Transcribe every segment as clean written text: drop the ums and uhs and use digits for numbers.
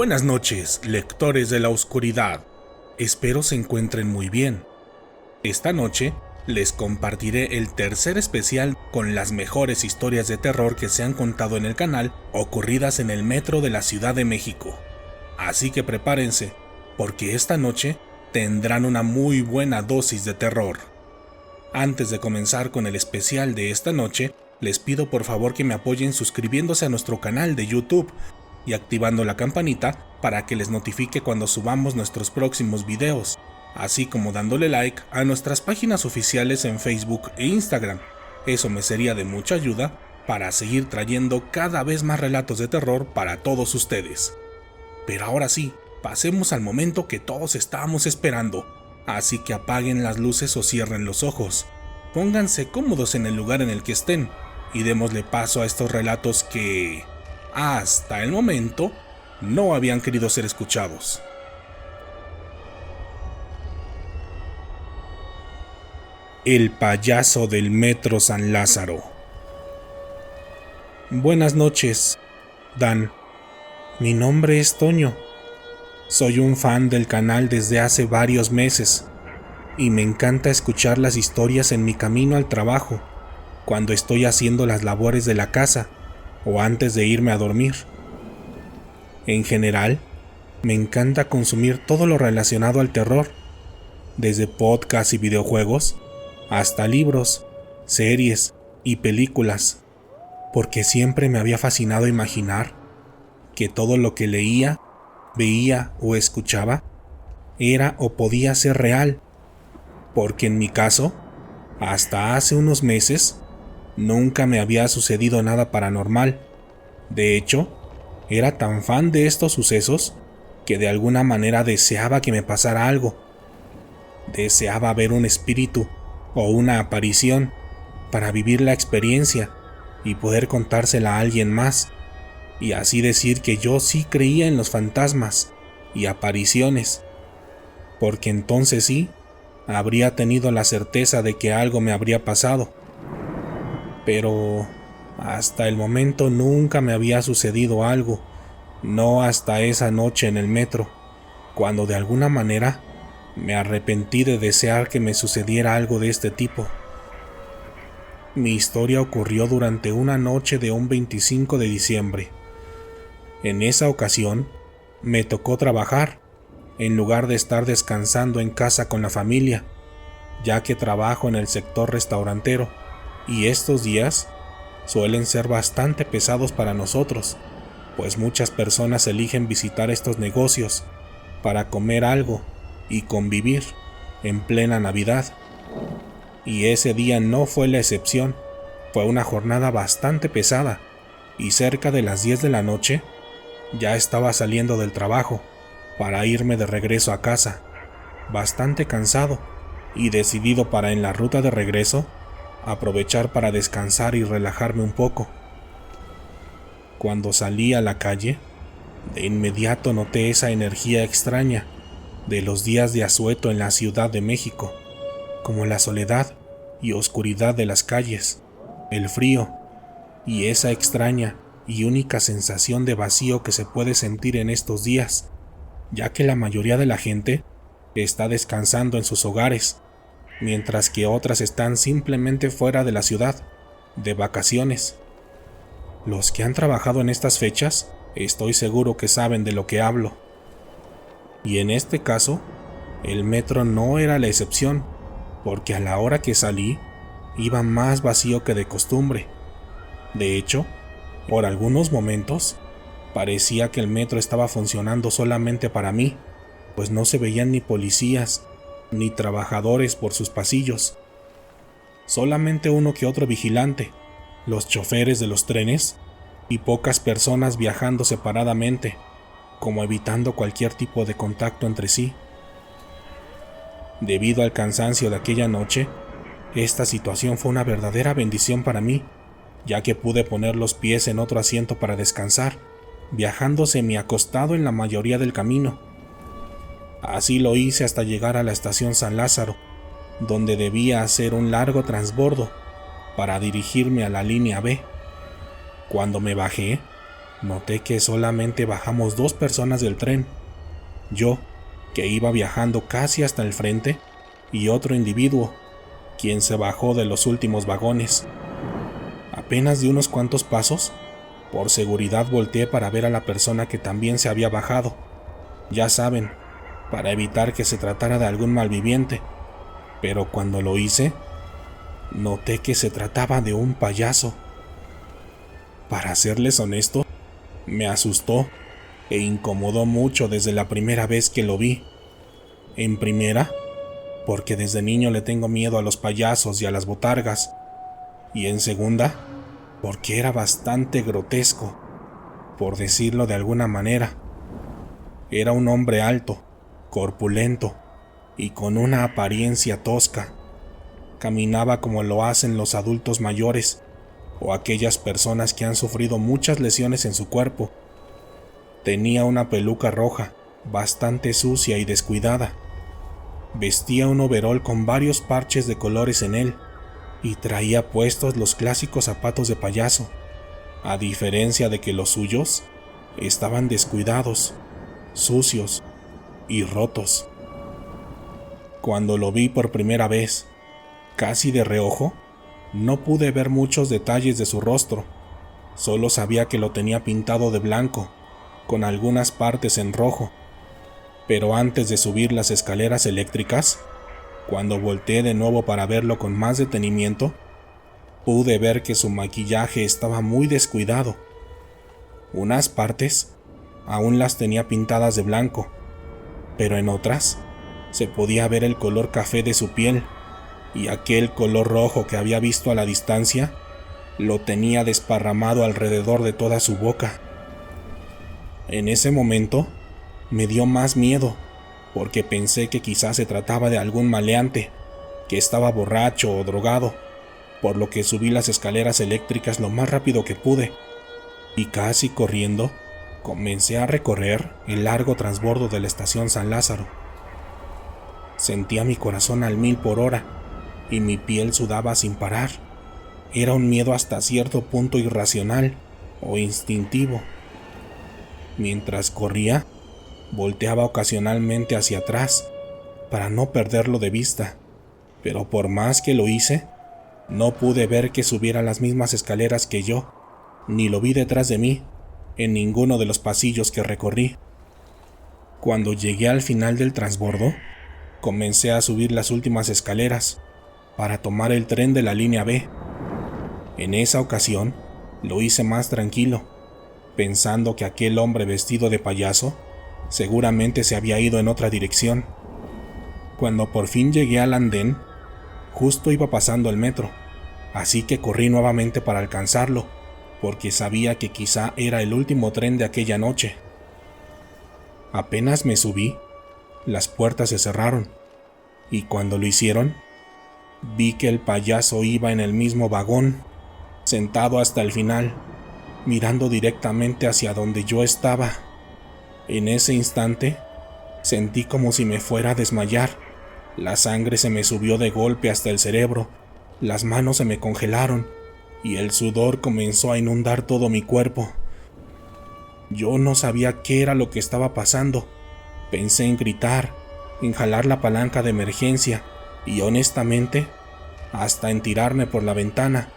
Buenas noches, lectores de la oscuridad. Espero se encuentren muy bien. Esta noche les compartiré el tercer especial con las mejores historias de terror que se han contado en el canal ocurridas en el metro de la Ciudad de México. Así que prepárense, porque esta noche tendrán una muy buena dosis de terror. Antes de comenzar con el especial de esta noche, les pido por favor que me apoyen suscribiéndose a nuestro canal de YouTube y activando la campanita para que les notifique cuando subamos nuestros próximos videos, así como dándole like a nuestras páginas oficiales en Facebook e Instagram. Eso me sería de mucha ayuda para seguir trayendo cada vez más relatos de terror para todos ustedes. Pero ahora sí, pasemos al momento que todos estábamos esperando, así que apaguen las luces o cierren los ojos, pónganse cómodos en el lugar en el que estén y démosle paso a estos relatos que, hasta el momento, no habían querido ser escuchados. El payaso del Metro San Lázaro. Buenas noches, Dan. Mi nombre es Toño. Soy un fan del canal desde hace varios meses y me encanta escuchar las historias en mi camino al trabajo, cuando estoy haciendo las labores de la casa o antes de irme a dormir. En general, me encanta consumir todo lo relacionado al terror, desde podcasts y videojuegos hasta libros, series y películas, porque siempre me había fascinado imaginar que todo lo que leía, veía o escuchaba era o podía ser real, porque en mi caso, hasta hace unos meses, nunca me había sucedido nada paranormal. De hecho, era tan fan de estos sucesos que de alguna manera deseaba que me pasara algo. Deseaba ver un espíritu o una aparición para vivir la experiencia y poder contársela a alguien más, y así decir que yo sí creía en los fantasmas y apariciones, porque entonces sí, habría tenido la certeza de que algo me habría pasado. Pero hasta el momento nunca me había sucedido algo, no hasta esa noche en el metro, cuando de alguna manera me arrepentí de desear que me sucediera algo de este tipo. Mi historia ocurrió durante una noche de un 25 de diciembre. En esa ocasión, me tocó trabajar, en lugar de estar descansando en casa con la familia, ya que trabajo en el sector restaurantero, y estos días suelen ser bastante pesados para nosotros, pues muchas personas eligen visitar estos negocios para comer algo y convivir en plena Navidad. Y ese día no fue la excepción. Fue una jornada bastante pesada, y cerca de las 10 de la noche ya estaba saliendo del trabajo para irme de regreso a casa, bastante cansado y decidido para en la ruta de regreso aprovechar para descansar y relajarme un poco. Cuando salí a la calle, de inmediato noté esa energía extraña de los días de asueto en la Ciudad de México, como la soledad y oscuridad de las calles, el frío y esa extraña y única sensación de vacío que se puede sentir en estos días, ya que la mayoría de la gente está descansando en sus hogares, mientras que otras están simplemente fuera de la ciudad, de vacaciones. Los que han trabajado en estas fechas, estoy seguro que saben de lo que hablo. Y en este caso, el metro no era la excepción, porque a la hora que salí, iba más vacío que de costumbre. De hecho, por algunos momentos, parecía que el metro estaba funcionando solamente para mí, pues no se veían ni policías ni trabajadores por sus pasillos. Solamente uno que otro vigilante, los choferes de los trenes y pocas personas viajando separadamente, como evitando cualquier tipo de contacto entre sí. Debido al cansancio de aquella noche, esta situación fue una verdadera bendición para mí, ya que pude poner los pies en otro asiento para descansar, viajando semiacostado en la mayoría del camino. Así lo hice hasta llegar a la estación San Lázaro, donde debía hacer un largo transbordo para dirigirme a la línea B. Cuando me bajé, noté que solamente bajamos 2 personas del tren. Yo, que iba viajando casi hasta el frente, y otro individuo, quien se bajó de los últimos vagones. Apenas di unos cuantos pasos, por seguridad volteé para ver a la persona que también se había bajado. Ya saben, para evitar que se tratara de algún malviviente. Pero cuando lo hice, noté que se trataba de un payaso. Para serles honesto, me asustó e incomodó mucho desde la primera vez que lo vi. En primera, porque desde niño le tengo miedo a los payasos y a las botargas. Y en segunda, porque era bastante grotesco, por decirlo de alguna manera. Era un hombre alto, corpulento y con una apariencia tosca. Caminaba como lo hacen los adultos mayores o aquellas personas que han sufrido muchas lesiones en su cuerpo. Tenía una peluca roja, bastante sucia y descuidada. Vestía un overol con varios parches de colores en él y traía puestos los clásicos zapatos de payaso, a diferencia de que los suyos estaban descuidados, sucios y rotos. Cuando lo vi por primera vez, casi de reojo, no pude ver muchos detalles de su rostro. Solo sabía que lo tenía pintado de blanco, con algunas partes en rojo. Pero antes de subir las escaleras eléctricas, cuando volteé de nuevo para verlo con más detenimiento, pude ver que su maquillaje estaba muy descuidado. Unas partes aún las tenía pintadas de blanco, pero en otras se podía ver el color café de su piel, y aquel color rojo que había visto a la distancia lo tenía desparramado alrededor de toda su boca. En ese momento me dio más miedo, porque pensé que quizás se trataba de algún maleante, que estaba borracho o drogado, por lo que subí las escaleras eléctricas lo más rápido que pude, y casi corriendo, comencé a recorrer el largo transbordo de la estación San Lázaro. Sentía mi corazón al 1000 por hora, y mi piel sudaba sin parar. Era un miedo hasta cierto punto irracional o instintivo. Mientras corría, volteaba ocasionalmente hacia atrás para no perderlo de vista, pero por más que lo hice, no pude ver que subiera las mismas escaleras que yo, ni lo vi detrás de mí, en ninguno de los pasillos que recorrí. Cuando llegué al final del transbordo, comencé a subir las últimas escaleras para tomar el tren de la línea B. En esa ocasión, lo hice más tranquilo, pensando que aquel hombre vestido de payaso seguramente se había ido en otra dirección. Cuando por fin llegué al andén, justo iba pasando el metro, así que corrí nuevamente para alcanzarlo, porque sabía que quizá era el último tren de aquella noche. Apenas me subí, las puertas se cerraron, y cuando lo hicieron, vi que el payaso iba en el mismo vagón, sentado hasta el final, mirando directamente hacia donde yo estaba. En ese instante, sentí como si me fuera a desmayar. La sangre se me subió de golpe hasta el cerebro, las manos se me congelaron, y el sudor comenzó a inundar todo mi cuerpo. Yo no sabía qué era lo que estaba pasando. Pensé en gritar, en jalar la palanca de emergencia, y honestamente, hasta en tirarme por la ventana,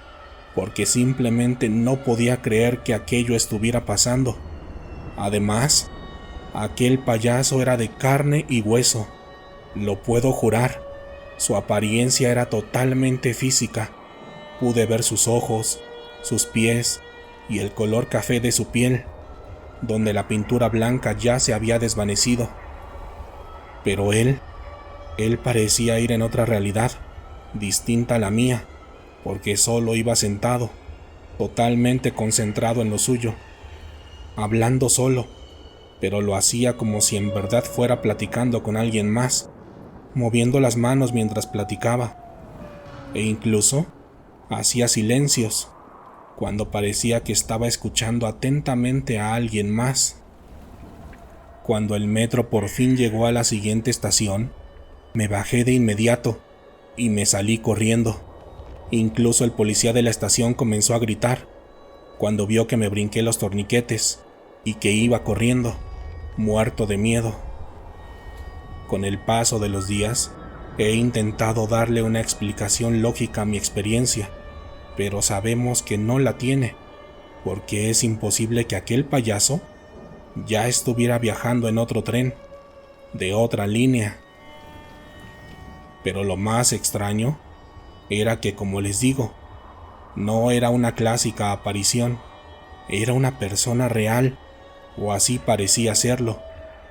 porque simplemente no podía creer que aquello estuviera pasando. Además, aquel payaso era de carne y hueso, lo puedo jurar. Su apariencia era totalmente física. Pude ver sus ojos, sus pies y el color café de su piel, donde la pintura blanca ya se había desvanecido. Pero él parecía ir en otra realidad, distinta a la mía, porque solo iba sentado, totalmente concentrado en lo suyo, hablando solo, pero lo hacía como si en verdad fuera platicando con alguien más, moviendo las manos mientras platicaba, e incluso hacía silencios, cuando parecía que estaba escuchando atentamente a alguien más. Cuando el metro por fin llegó a la siguiente estación, me bajé de inmediato y me salí corriendo. Incluso el policía de la estación comenzó a gritar. cuando vio que me brinqué los torniquetes y que iba corriendo, muerto de miedo. Con el paso de los días, he intentado darle una explicación lógica a mi experiencia, pero sabemos que no la tiene, porque es imposible que aquel payaso ya estuviera viajando en otro tren, de otra línea. Pero lo más extraño era que, como les digo, no era una clásica aparición, era una persona real, o así parecía serlo,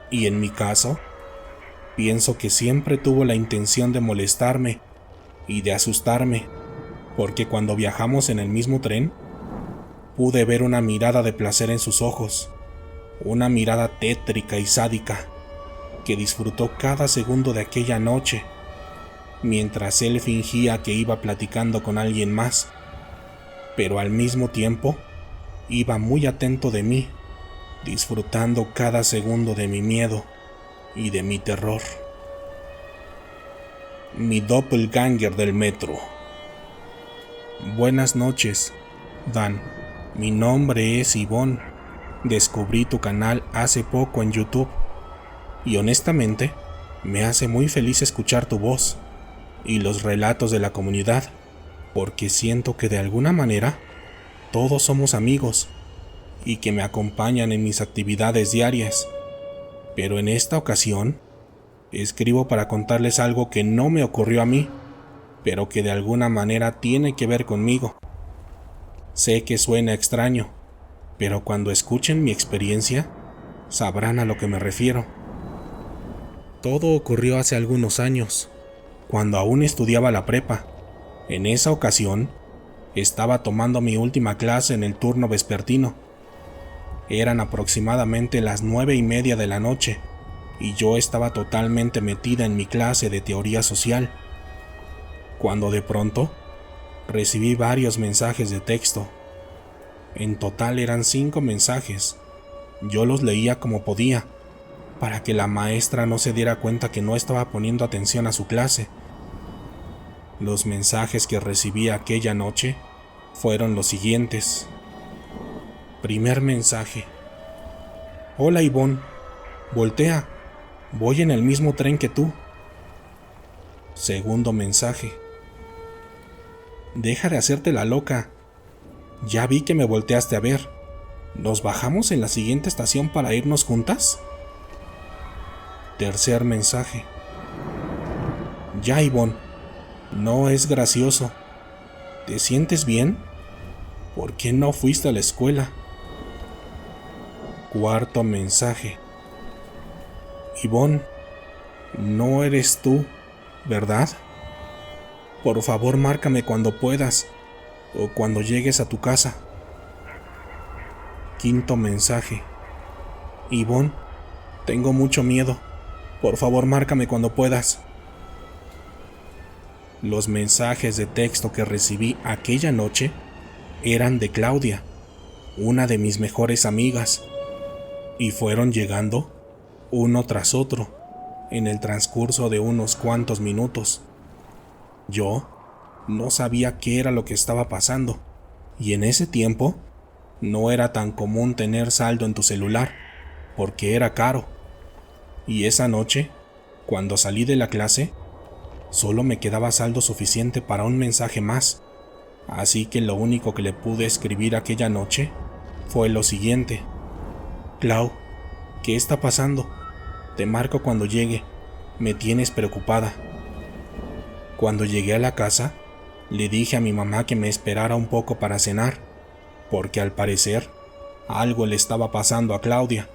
y en mi caso, pienso que siempre tuvo la intención de molestarme y de asustarme, porque cuando viajamos en el mismo tren, pude ver una mirada de placer en sus ojos, una mirada tétrica y sádica, que disfrutó cada segundo de aquella noche, mientras él fingía que iba platicando con alguien más, pero al mismo tiempo iba muy atento de mí, disfrutando cada segundo de mi miedo y de mi terror. Mi doppelganger del metro. Buenas noches, Dan. Mi nombre es Ivonne. Descubrí tu canal hace poco en YouTube y honestamente me hace muy feliz escuchar tu voz y los relatos de la comunidad, porque siento que de alguna manera todos somos amigos y que me acompañan en mis actividades diarias. Pero en esta ocasión, escribo para contarles algo que no me ocurrió a mí, pero que de alguna manera tiene que ver conmigo. Sé que suena extraño, pero cuando escuchen mi experiencia, sabrán a lo que me refiero. Todo ocurrió hace algunos años, cuando aún estudiaba la prepa. En esa ocasión, estaba tomando mi última clase en el turno vespertino. Eran aproximadamente las 9:30 de la noche, y yo estaba totalmente metida en mi clase de teoría social, cuando de pronto recibí varios mensajes de texto. En total eran 5 mensajes. Yo los leía como podía, para que la maestra no se diera cuenta que no estaba poniendo atención a su clase. Los mensajes que recibí aquella noche fueron los siguientes. Primer mensaje: hola Ivonne, voltea, voy en el mismo tren que tú. Segundo mensaje: deja de hacerte la loca, ya vi que me volteaste a ver, ¿nos bajamos en la siguiente estación para irnos juntas? Tercer mensaje: ya Ivonne, no es gracioso, ¿te sientes bien? ¿Por qué no fuiste a la escuela? Cuarto mensaje: Ivonne, no eres tú, ¿verdad? Por favor, márcame cuando puedas o cuando llegues a tu casa. Quinto mensaje: Ivonne, tengo mucho miedo. Por favor, márcame cuando puedas. Los mensajes de texto que recibí aquella noche eran de Claudia, una de mis mejores amigas, y fueron llegando uno tras otro en el transcurso de unos cuantos minutos. Yo no sabía qué era lo que estaba pasando, y en ese tiempo no era tan común tener saldo en tu celular, porque era caro. Y esa noche, cuando salí de la clase, solo me quedaba saldo suficiente para un mensaje más, así que lo único que le pude escribir aquella noche fue lo siguiente: Clau, ¿qué está pasando? Te marco cuando llegue, me tienes preocupada. Cuando llegué a la casa, le dije a mi mamá que me esperara un poco para cenar, porque al parecer algo le estaba pasando a Claudia,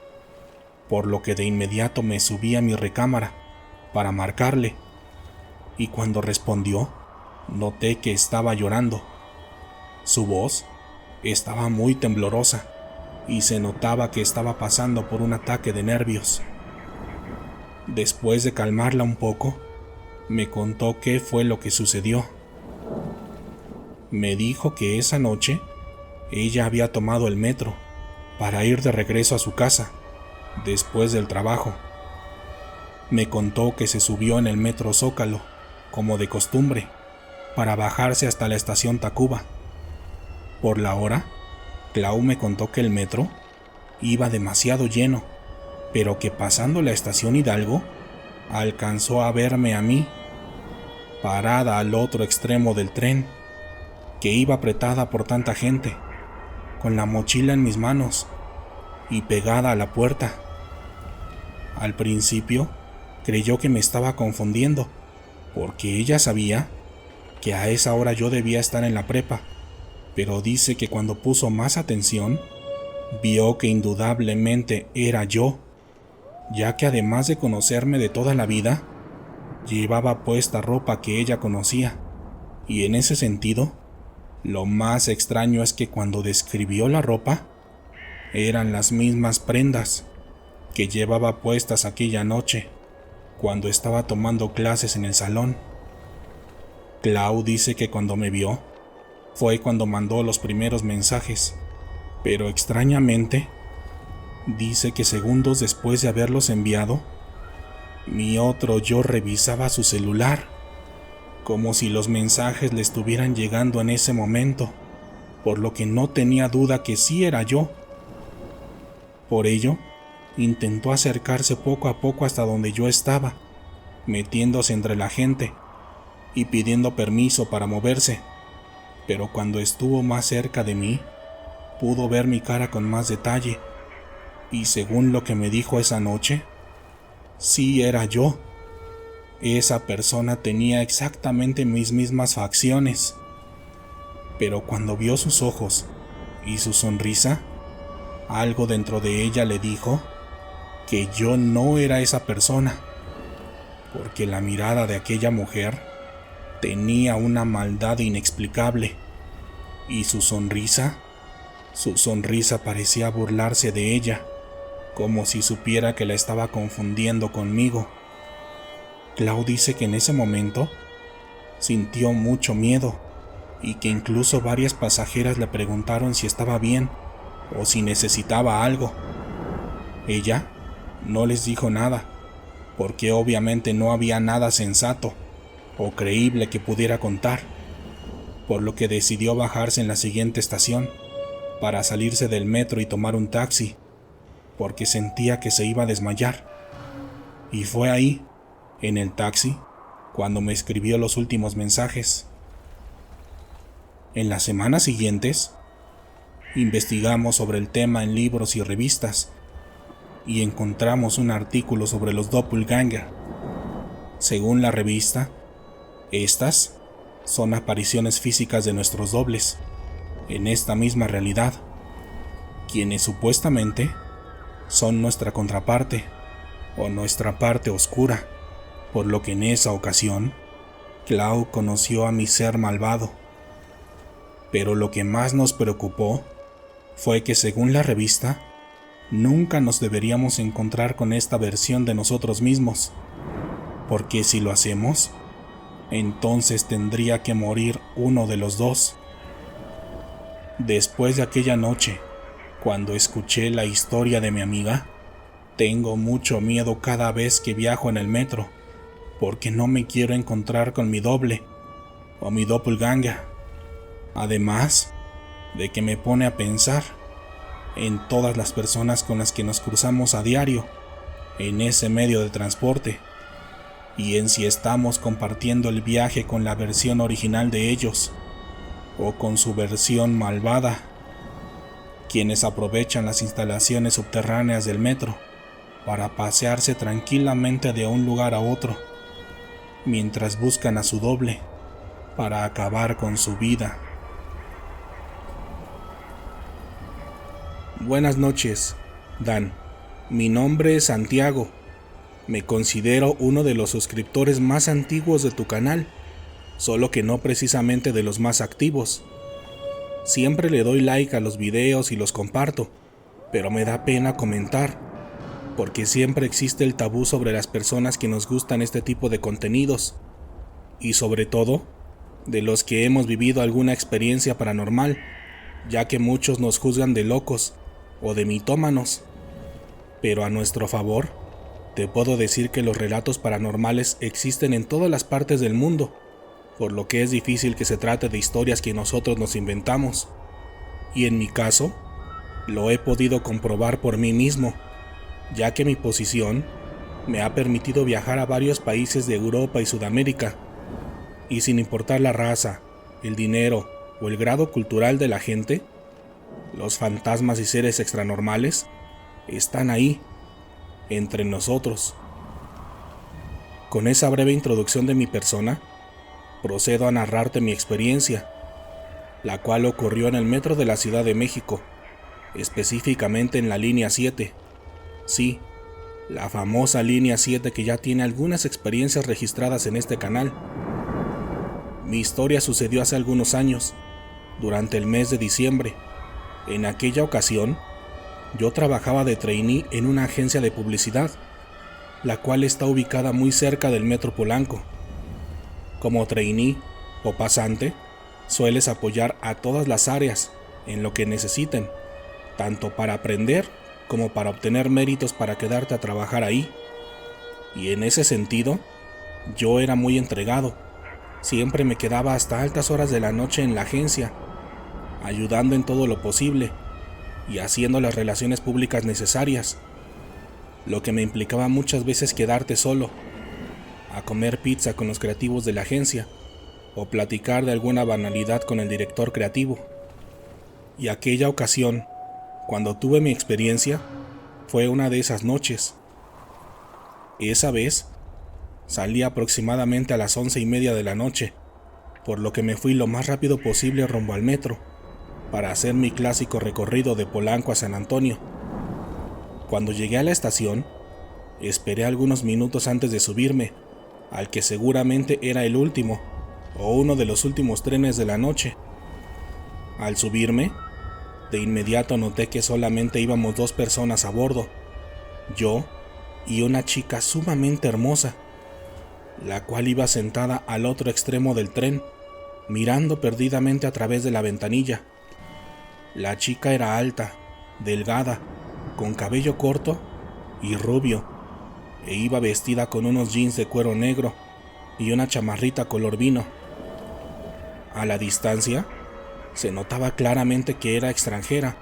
por lo que de inmediato me subí a mi recámara para marcarle, y cuando respondió, noté que estaba llorando. Su voz estaba muy temblorosa y se notaba que estaba pasando por un ataque de nervios. Después de calmarla un poco, me contó qué fue lo que sucedió. Me dijo que esa noche ella había tomado el metro para ir de regreso a su casa después del trabajo. Me contó que se subió en el metro Zócalo, como de costumbre, para bajarse hasta la estación Tacuba. Por la hora, Clau me contó que el metro iba demasiado lleno, pero que pasando la estación Hidalgo, alcanzó a verme a mí, parada al otro extremo del tren, que iba apretada por tanta gente, con la mochila en mis manos y pegada a la puerta. Al principio, creyó que me estaba confundiendo, porque ella sabía que a esa hora yo debía estar en la prepa, pero dice que cuando puso más atención, vio que indudablemente era yo, ya que además de conocerme de toda la vida, llevaba puesta ropa que ella conocía, y en ese sentido, lo más extraño es que cuando describió la ropa, eran las mismas prendas que llevaba puestas aquella noche, cuando estaba tomando clases en el salón. Clau dice que cuando me vio, fue cuando mandó los primeros mensajes, pero extrañamente, dice que segundos después de haberlos enviado, mi otro yo revisaba su celular, como si los mensajes le estuvieran llegando en ese momento, por lo que no tenía duda que sí era yo. Por ello, intentó acercarse poco a poco hasta donde yo estaba, metiéndose entre la gente y pidiendo permiso para moverse, pero cuando estuvo más cerca de mí, pudo ver mi cara con más detalle, y según lo que me dijo esa noche, sí era yo. Esa persona tenía exactamente mis mismas facciones, pero cuando vio sus ojos y su sonrisa, algo dentro de ella le dijo que yo no era esa persona, porque la mirada de aquella mujer tenía una maldad inexplicable, y su sonrisa parecía burlarse de ella, como si supiera que la estaba confundiendo conmigo. Clau dice que en ese momento sintió mucho miedo, y que incluso varias pasajeras le preguntaron si estaba bien o si necesitaba algo. Ella no les dijo nada, porque obviamente no había nada sensato o creíble que pudiera contar, por lo que decidió bajarse en la siguiente estación para salirse del metro y tomar un taxi, porque sentía que se iba a desmayar. Y fue ahí, en el taxi, cuando me escribió los últimos mensajes. En las semanas siguientes, investigamos sobre el tema en libros y revistas, y encontramos un artículo sobre los doppelganger. Según la revista, estas son apariciones físicas de nuestros dobles, en esta misma realidad, quienes supuestamente son nuestra contraparte, o nuestra parte oscura, por lo que en esa ocasión, Clau conoció a mi ser malvado. Pero lo que más nos preocupó fue que, según la revista, nunca nos deberíamos encontrar con esta versión de nosotros mismos, porque si lo hacemos, entonces tendría que morir uno de los dos. Después de aquella noche, cuando escuché la historia de mi amiga, tengo mucho miedo cada vez que viajo en el metro, porque no me quiero encontrar con mi doble o mi doppelganger. Además de que me pone a pensar en todas las personas con las que nos cruzamos a diario en ese medio de transporte, y en si estamos compartiendo el viaje con la versión original de ellos o con su versión malvada, quienes aprovechan las instalaciones subterráneas del metro para pasearse tranquilamente de un lugar a otro, mientras buscan a su doble para acabar con su vida. Buenas noches, Dan. Mi nombre es Santiago. Me considero uno de los suscriptores más antiguos de tu canal, solo que no precisamente de los más activos. Siempre le doy like a los videos y los comparto, pero me da pena comentar, porque siempre existe el tabú sobre las personas que nos gustan este tipo de contenidos, y sobre todo, de los que hemos vivido alguna experiencia paranormal, ya que muchos nos juzgan de locos o de mitómanos. Pero a nuestro favor, te puedo decir que los relatos paranormales existen en todas las partes del mundo, por lo que es difícil que se trate de historias que nosotros nos inventamos. Y en mi caso, Lo he podido comprobar por mí mismo, ya que mi posición me ha permitido viajar a varios países de Europa y Sudamérica, y sin importar la raza, el dinero o el grado cultural de la gente, los fantasmas y seres extranormales están ahí, entre nosotros. Con esa breve introducción de mi persona, procedo a narrarte mi experiencia, la cual ocurrió en el metro de la Ciudad de México, específicamente en la línea 7. Sí, la famosa línea 7 que ya tiene algunas experiencias registradas en este canal. Mi historia sucedió hace algunos años, durante el mes de diciembre. En aquella ocasión, yo trabajaba de trainee en una agencia de publicidad, la cual está ubicada muy cerca del Metro Polanco. Como trainee o pasante, sueles apoyar a todas las áreas en lo que necesiten, tanto para aprender como para obtener méritos para quedarte a trabajar ahí. Y en ese sentido, yo era muy entregado. Siempre me quedaba hasta altas horas de la noche en la agencia, ayudando en todo lo posible y haciendo las relaciones públicas necesarias, lo que me implicaba muchas veces quedarte solo, a comer pizza con los creativos de la agencia o platicar de alguna banalidad con el director creativo. Y aquella ocasión, cuando tuve mi experiencia, fue una de esas noches. Esa vez, salí aproximadamente a las 11:30 de la noche, por lo que me fui lo más rápido posible rumbo al metro, para hacer mi clásico recorrido de Polanco a San Antonio. Cuando llegué a la estación, esperé algunos minutos antes de subirme, al que seguramente era el último, o uno de los últimos trenes de la noche. Al subirme, de inmediato noté que solamente íbamos 2 personas a bordo, yo y una chica sumamente hermosa, la cual iba sentada al otro extremo del tren, mirando perdidamente a través de la ventanilla. La chica era alta, delgada, con cabello corto y rubio, e iba vestida con unos jeans de cuero negro y una chamarrita color vino. A la distancia, se notaba claramente que era extranjera,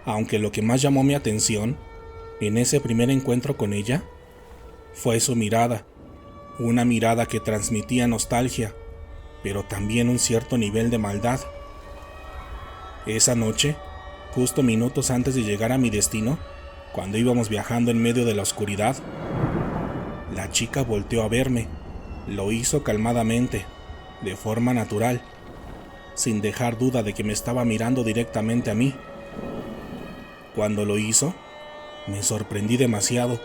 aunque lo que más llamó mi atención en ese primer encuentro con ella fue su mirada, una mirada que transmitía nostalgia, pero también un cierto nivel de maldad. Esa noche, justo minutos antes de llegar a mi destino, cuando íbamos viajando en medio de la oscuridad, la chica volteó a verme. Lo hizo calmadamente, de forma natural, sin dejar duda de que me estaba mirando directamente a mí. Cuando lo hizo, me sorprendí demasiado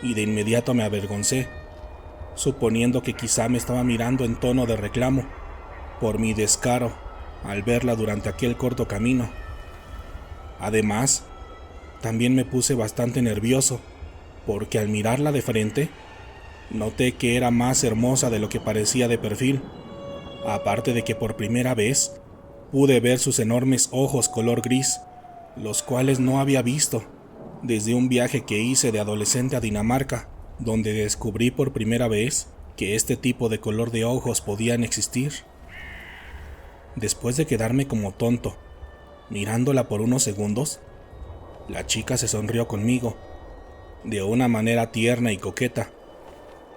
y de inmediato me avergoncé, suponiendo que quizá me estaba mirando en tono de reclamo por mi descaro al verla durante aquel corto camino. Además, también me puse bastante nervioso, porque al mirarla de frente, noté que era más hermosa de lo que parecía de perfil, aparte de que por primera vez pude ver sus enormes ojos color gris, los cuales no había visto desde un viaje que hice de adolescente a Dinamarca, donde descubrí por primera vez que este tipo de color de ojos podían existir. Después de quedarme como tonto, mirándola por unos segundos, la chica se sonrió conmigo, de una manera tierna y coqueta,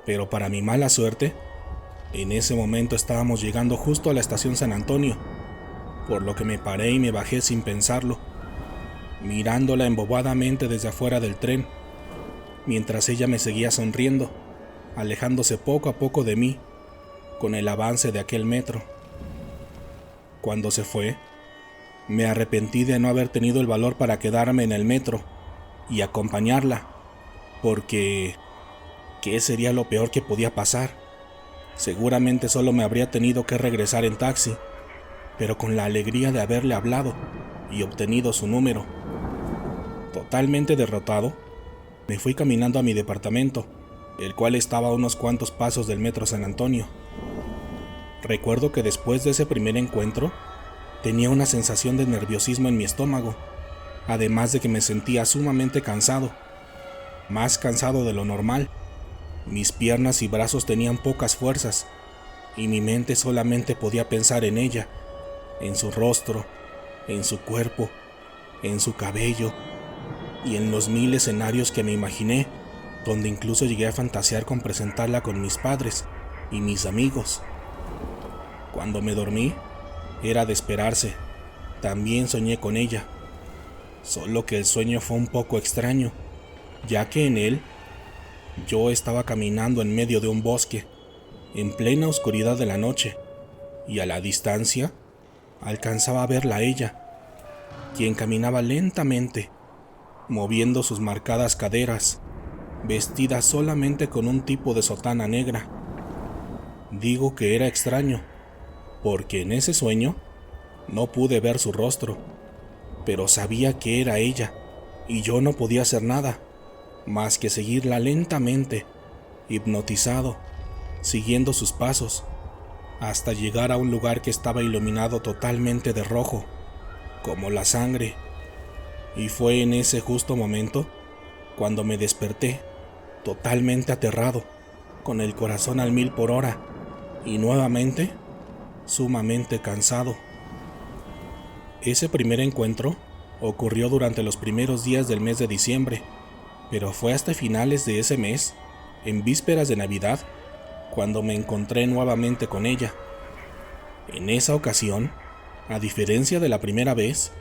pero para mi mala suerte, en ese momento estábamos llegando justo a la estación San Antonio, por lo que me paré y me bajé sin pensarlo, mirándola embobadamente desde afuera del tren, mientras ella me seguía sonriendo, alejándose poco a poco de mí, con el avance de aquel metro. Cuando se fue, me arrepentí de no haber tenido el valor para quedarme en el metro y acompañarla, porque ¿qué sería lo peor que podía pasar? Seguramente solo me habría tenido que regresar en taxi, pero con la alegría de haberle hablado y obtenido su número. Totalmente derrotado, me fui caminando a mi departamento, el cual estaba a unos cuantos pasos del metro San Antonio. Recuerdo que después de ese primer encuentro, tenía una sensación de nerviosismo en mi estómago, además de que me sentía sumamente cansado, más cansado de lo normal. Mis piernas y brazos tenían pocas fuerzas, y mi mente solamente podía pensar en ella, en su rostro, en su cuerpo, en su cabello y en los 1000 escenarios que me imaginé, donde incluso llegué a fantasear con presentarla con mis padres y mis amigos. Cuando me dormí, era de esperarse, también soñé con ella, solo que el sueño fue un poco extraño, ya que en él yo estaba caminando en medio de un bosque, en plena oscuridad de la noche, y a la distancia alcanzaba a verla a ella, quien caminaba lentamente, moviendo sus marcadas caderas, vestida solamente con un tipo de sotana negra. Digo que era extraño, porque en ese sueño no pude ver su rostro, pero sabía que era ella, y yo no podía hacer nada, más que seguirla lentamente, hipnotizado, siguiendo sus pasos, hasta llegar a un lugar que estaba iluminado totalmente de rojo, como la sangre. Y fue en ese justo momento cuando me desperté, totalmente aterrado, con el corazón al 1000 por hora, y nuevamente sumamente cansado. Ese primer encuentro ocurrió durante los primeros días del mes de diciembre, pero fue hasta finales de ese mes, en vísperas de Navidad, cuando me encontré nuevamente con ella. En esa ocasión, a diferencia de la primera vez,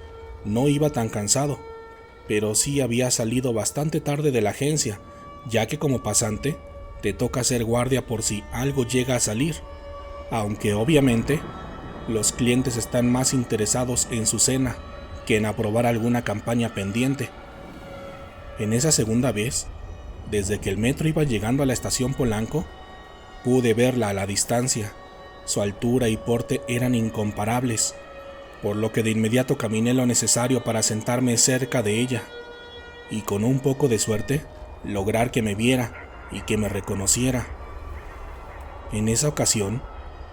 no iba tan cansado, pero sí había salido bastante tarde de la agencia, ya que como pasante te toca hacer guardia por si algo llega a salir, aunque obviamente los clientes están más interesados en su cena que en aprobar alguna campaña pendiente. En esa segunda vez, desde que el metro iba llegando a la estación Polanco, pude verla a la distancia. Su altura y porte eran incomparables, por lo que de inmediato caminé lo necesario para sentarme cerca de ella, y con un poco de suerte, lograr que me viera y que me reconociera. En esa ocasión,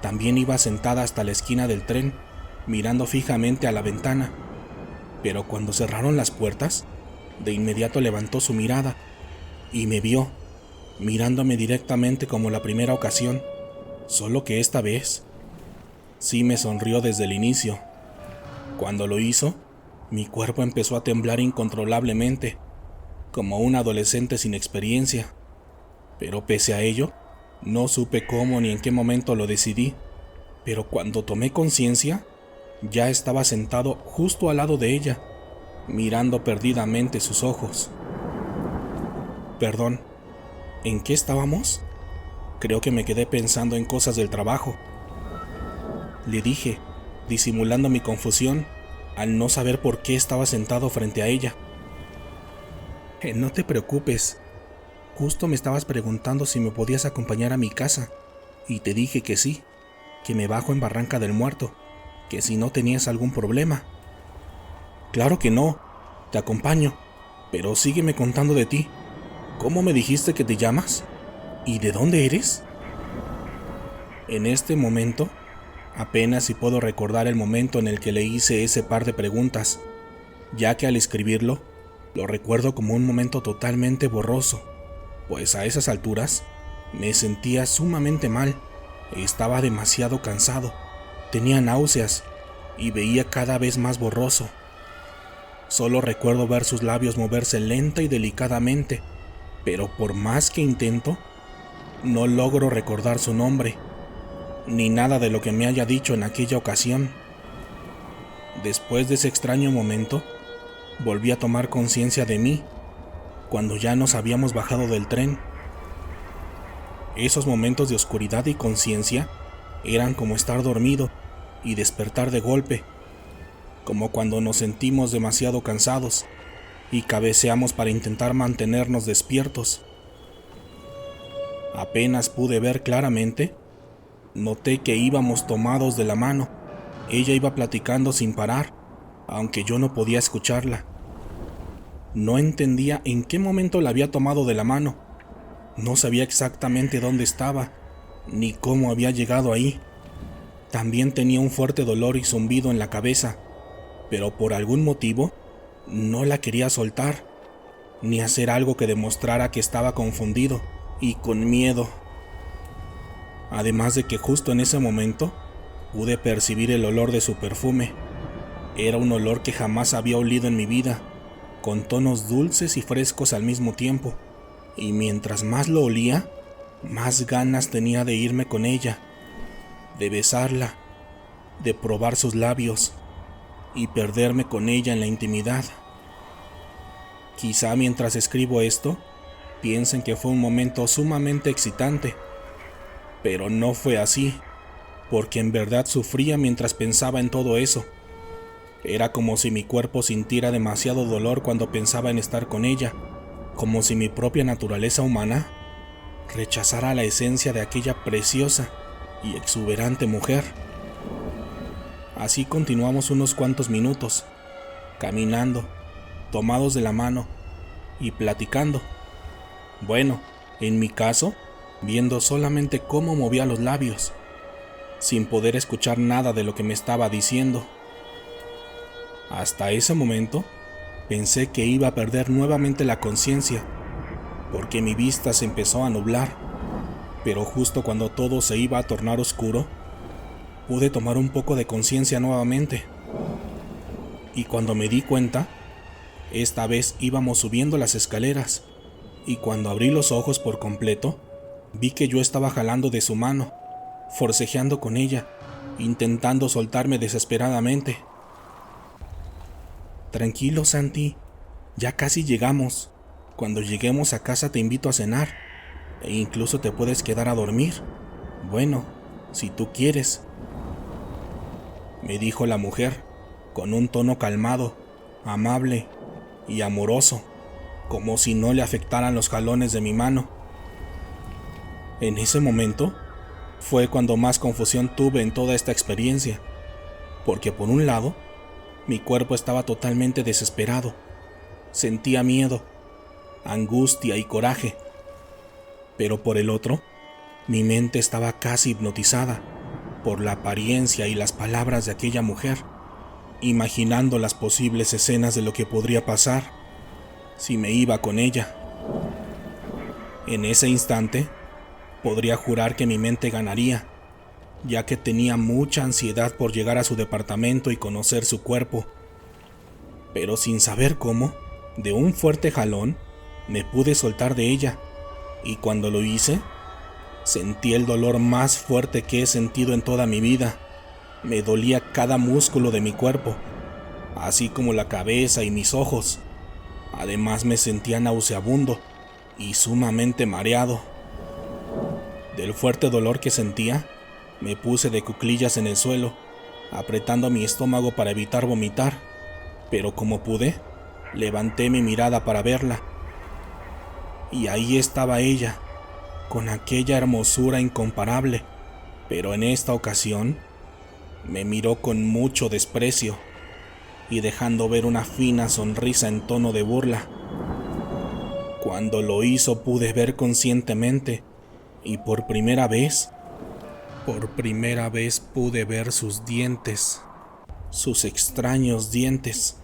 también iba sentada hasta la esquina del tren, mirando fijamente a la ventana, pero cuando cerraron las puertas, de inmediato levantó su mirada y me vio, mirándome directamente como la primera ocasión, solo que esta vez sí me sonrió desde el inicio. Cuando lo hizo, mi cuerpo empezó a temblar incontrolablemente, como un adolescente sin experiencia, pero pese a ello, no supe cómo ni en qué momento lo decidí, pero cuando tomé conciencia, ya estaba sentado justo al lado de ella, mirando perdidamente sus ojos. Perdón, ¿en qué estábamos? Creo que me quedé pensando en cosas del trabajo. Le dije, disimulando mi confusión, al no saber por qué estaba sentado frente a ella. No te preocupes, justo me estabas preguntando si me podías acompañar a mi casa, y te dije que sí, que me bajo en Barranca del Muerto, que si no tenías algún problema. Claro que no, te acompaño, pero sígueme contando de ti. ¿Cómo me dijiste que te llamas? ¿Y de dónde eres? En este momento, apenas si puedo recordar el momento en el que le hice ese par de preguntas, ya que al escribirlo, lo recuerdo como un momento totalmente borroso, pues a esas alturas me sentía sumamente mal, estaba demasiado cansado, tenía náuseas y veía cada vez más borroso. Solo recuerdo ver sus labios moverse lenta y delicadamente, pero por más que intento, no logro recordar su nombre, ni nada de lo que me haya dicho en aquella ocasión. Después de ese extraño momento, volví a tomar conciencia de mí, cuando ya nos habíamos bajado del tren. Esos momentos de oscuridad y conciencia eran como estar dormido y despertar de golpe, como cuando nos sentimos demasiado cansados y cabeceamos para intentar mantenernos despiertos. Apenas pude ver claramente, noté que íbamos tomados de la mano. Ella iba platicando sin parar, aunque yo no podía escucharla. No entendía en qué momento la había tomado de la mano. No sabía exactamente dónde estaba, ni cómo había llegado ahí. También tenía un fuerte dolor y zumbido en la cabeza, pero por algún motivo no la quería soltar, ni hacer algo que demostrara que estaba confundido y con miedo. Además de que justo en ese momento pude percibir el olor de su perfume. Era un olor que jamás había olido en mi vida, con tonos dulces y frescos al mismo tiempo, y mientras más lo olía, más ganas tenía de irme con ella, de besarla, de probar sus labios y perderme con ella en la intimidad. Quizá mientras escribo esto, piensen que fue un momento sumamente excitante, pero no fue así, porque en verdad sufría mientras pensaba en todo eso. Era como si mi cuerpo sintiera demasiado dolor cuando pensaba en estar con ella, como si mi propia naturaleza humana rechazara la esencia de aquella preciosa y exuberante mujer. Así continuamos unos cuantos minutos, caminando, tomados de la mano y platicando. Bueno, en mi caso, viendo solamente cómo movía los labios, sin poder escuchar nada de lo que me estaba diciendo. Hasta ese momento, pensé que iba a perder nuevamente la conciencia, porque mi vista se empezó a nublar, pero justo cuando todo se iba a tornar oscuro, pude tomar un poco de conciencia nuevamente. Y cuando me di cuenta, esta vez íbamos subiendo las escaleras, y cuando abrí los ojos por completo, vi que yo estaba jalando de su mano, forcejeando con ella, intentando soltarme desesperadamente. Tranquilo, Santi, ya casi llegamos. Cuando lleguemos a casa te invito a cenar, e incluso te puedes quedar a dormir. Bueno, si tú quieres, me dijo la mujer, con un tono calmado, amable y amoroso, como si no le afectaran los jalones de mi mano. En ese momento, fue cuando más confusión tuve en toda esta experiencia, porque por un lado, mi cuerpo estaba totalmente desesperado, sentía miedo, angustia y coraje, pero por el otro, mi mente estaba casi hipnotizada por la apariencia y las palabras de aquella mujer, imaginando las posibles escenas de lo que podría pasar si me iba con ella. En ese instante, podría jurar que mi mente ganaría, ya que tenía mucha ansiedad por llegar a su departamento y conocer su cuerpo. Pero sin saber cómo, de un fuerte jalón, me pude soltar de ella, y cuando lo hice, sentí el dolor más fuerte que he sentido en toda mi vida. Me dolía cada músculo de mi cuerpo, así como la cabeza y mis ojos. Además me sentía nauseabundo y sumamente mareado. Del fuerte dolor que sentía, me puse de cuclillas en el suelo, apretando mi estómago para evitar vomitar, pero como pude, levanté mi mirada para verla. Y ahí estaba ella, con aquella hermosura incomparable, pero en esta ocasión me miró con mucho desprecio y dejando ver una fina sonrisa en tono de burla. Cuando lo hizo pude ver conscientemente y por primera vez pude ver sus dientes, sus extraños dientes.